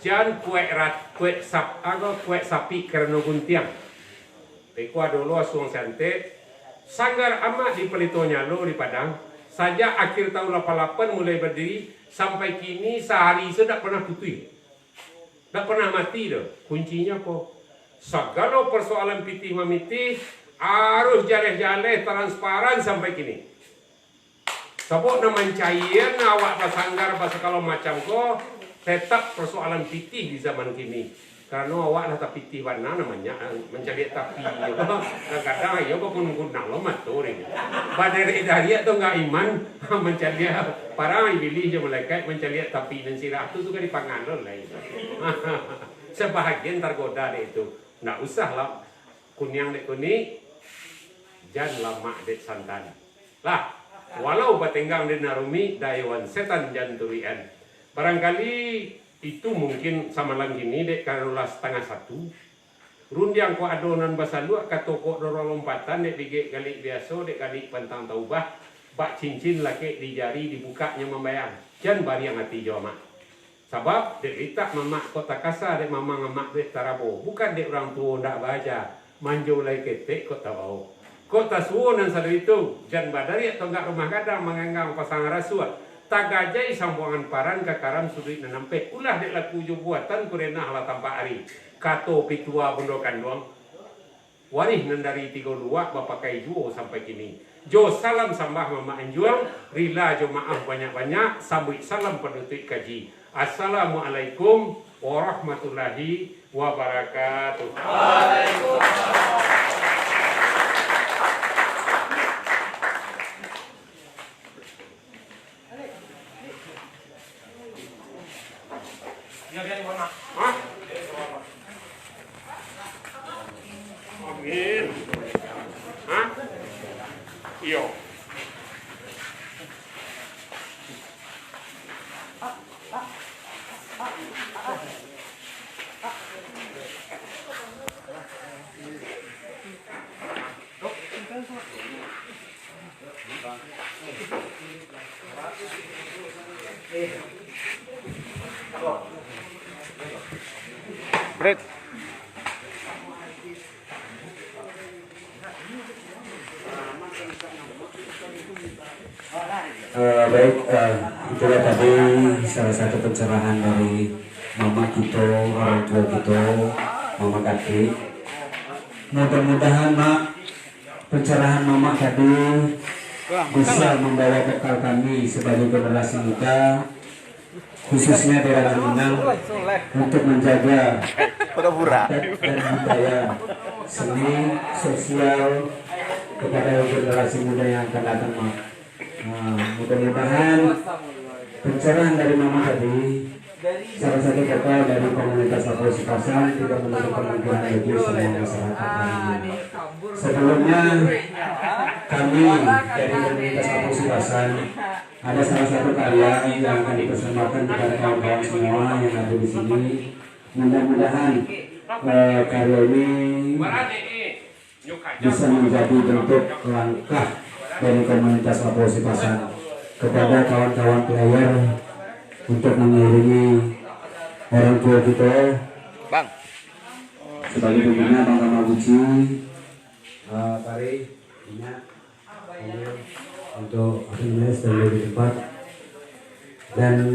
jangan kue sapi karena guntiang. Pekua dulu asuang sante sanggar amat di pelitonya lo di Padang. Saja akhir tahun 88 mulai berdiri sampai kini sehari sudah pernah putih. Tak pernah mati dah. Kuncinya kok. Segala persoalan pitih memiti harus jaleh-jaleh transparan sampai kini. Sebab nama cair awak pasanggar pas kalau macam kok tetap persoalan pitih di zaman kini. Karena awak lah tapi pitih warna namanya mencari tapi kadang-kadang ya kok pun guna lo maturi. Badai dari itu enggak iman mencari para pilih je malaikat mencari tapi dan sirah itu juga dipangan lo lain. Sebahagian tergoda itu. Enggak usah lah kunyang dek kuni jangan lama dek santan. Lah walau batenggang di narumi daywan setan janturian. Barangkali itu mungkin sama lagi ini dek karulah 12:30 rundiang ko adonan basalu ka toko doro lompatan dek dige kali biasa dek kali pantang taubah bak cincin laki di jari dibukanya membayang jan bari yang hati joma sabab dek ritak mamak kota kasa dek mamang mamak dek tarabo bukan dek orang tua ndak baca manjo lai ketek kota bau kota suwonan sadu itu jan badari atau enggak rumah kadang mengenggang pasang rasuah tagajai sambuangan paran kakaram sulit nanampe ulah dek laku buatan kurenah lah tanpa hari kato pitua bundokan doang warih nandari 32 bapakai juo sampai kini jo salam sambah mama anjuang rila jo maaf banyak-banyak sambut salam penutup kaji. Assalamualaikum warahmatullahi wabarakatuh. Amin. Iyo. Great. Baik, itulah tadi salah satu pencerahan dari mama kita, orang tua kita, mama kakek. Mudah-mudahan mak pencerahan mama tadi bisa membawa bekal kami sebagai generasi muda, khususnya di Ranang Minang, untuk menjaga adat dan budaya seni, sosial kepada generasi muda yang akan datang, Mak. Mudah-mudahan pencerahan dari Mama tadi, salah satu tokoh dari komunitas Sulawesi Pasang, tidak menutup kemungkinan bagi semua masyarakat lainnya. Sebelumnya kami dari komunitas Sulawesi Pasang ada salah satu karya yang akan dipersembahkan kepada kawan-kawan semua yang ada di sini. Mudah-mudahan karya ini bisa menjadi bentuk langkah dari komunitas Sulawesi Pasang kepada kawan-kawan player untuk mengiringi orang tua kita, Bang. sebagai pembina Bang Kamaguchi, Pari, Minyak, untuk aktivitas dan lebih cepat, dan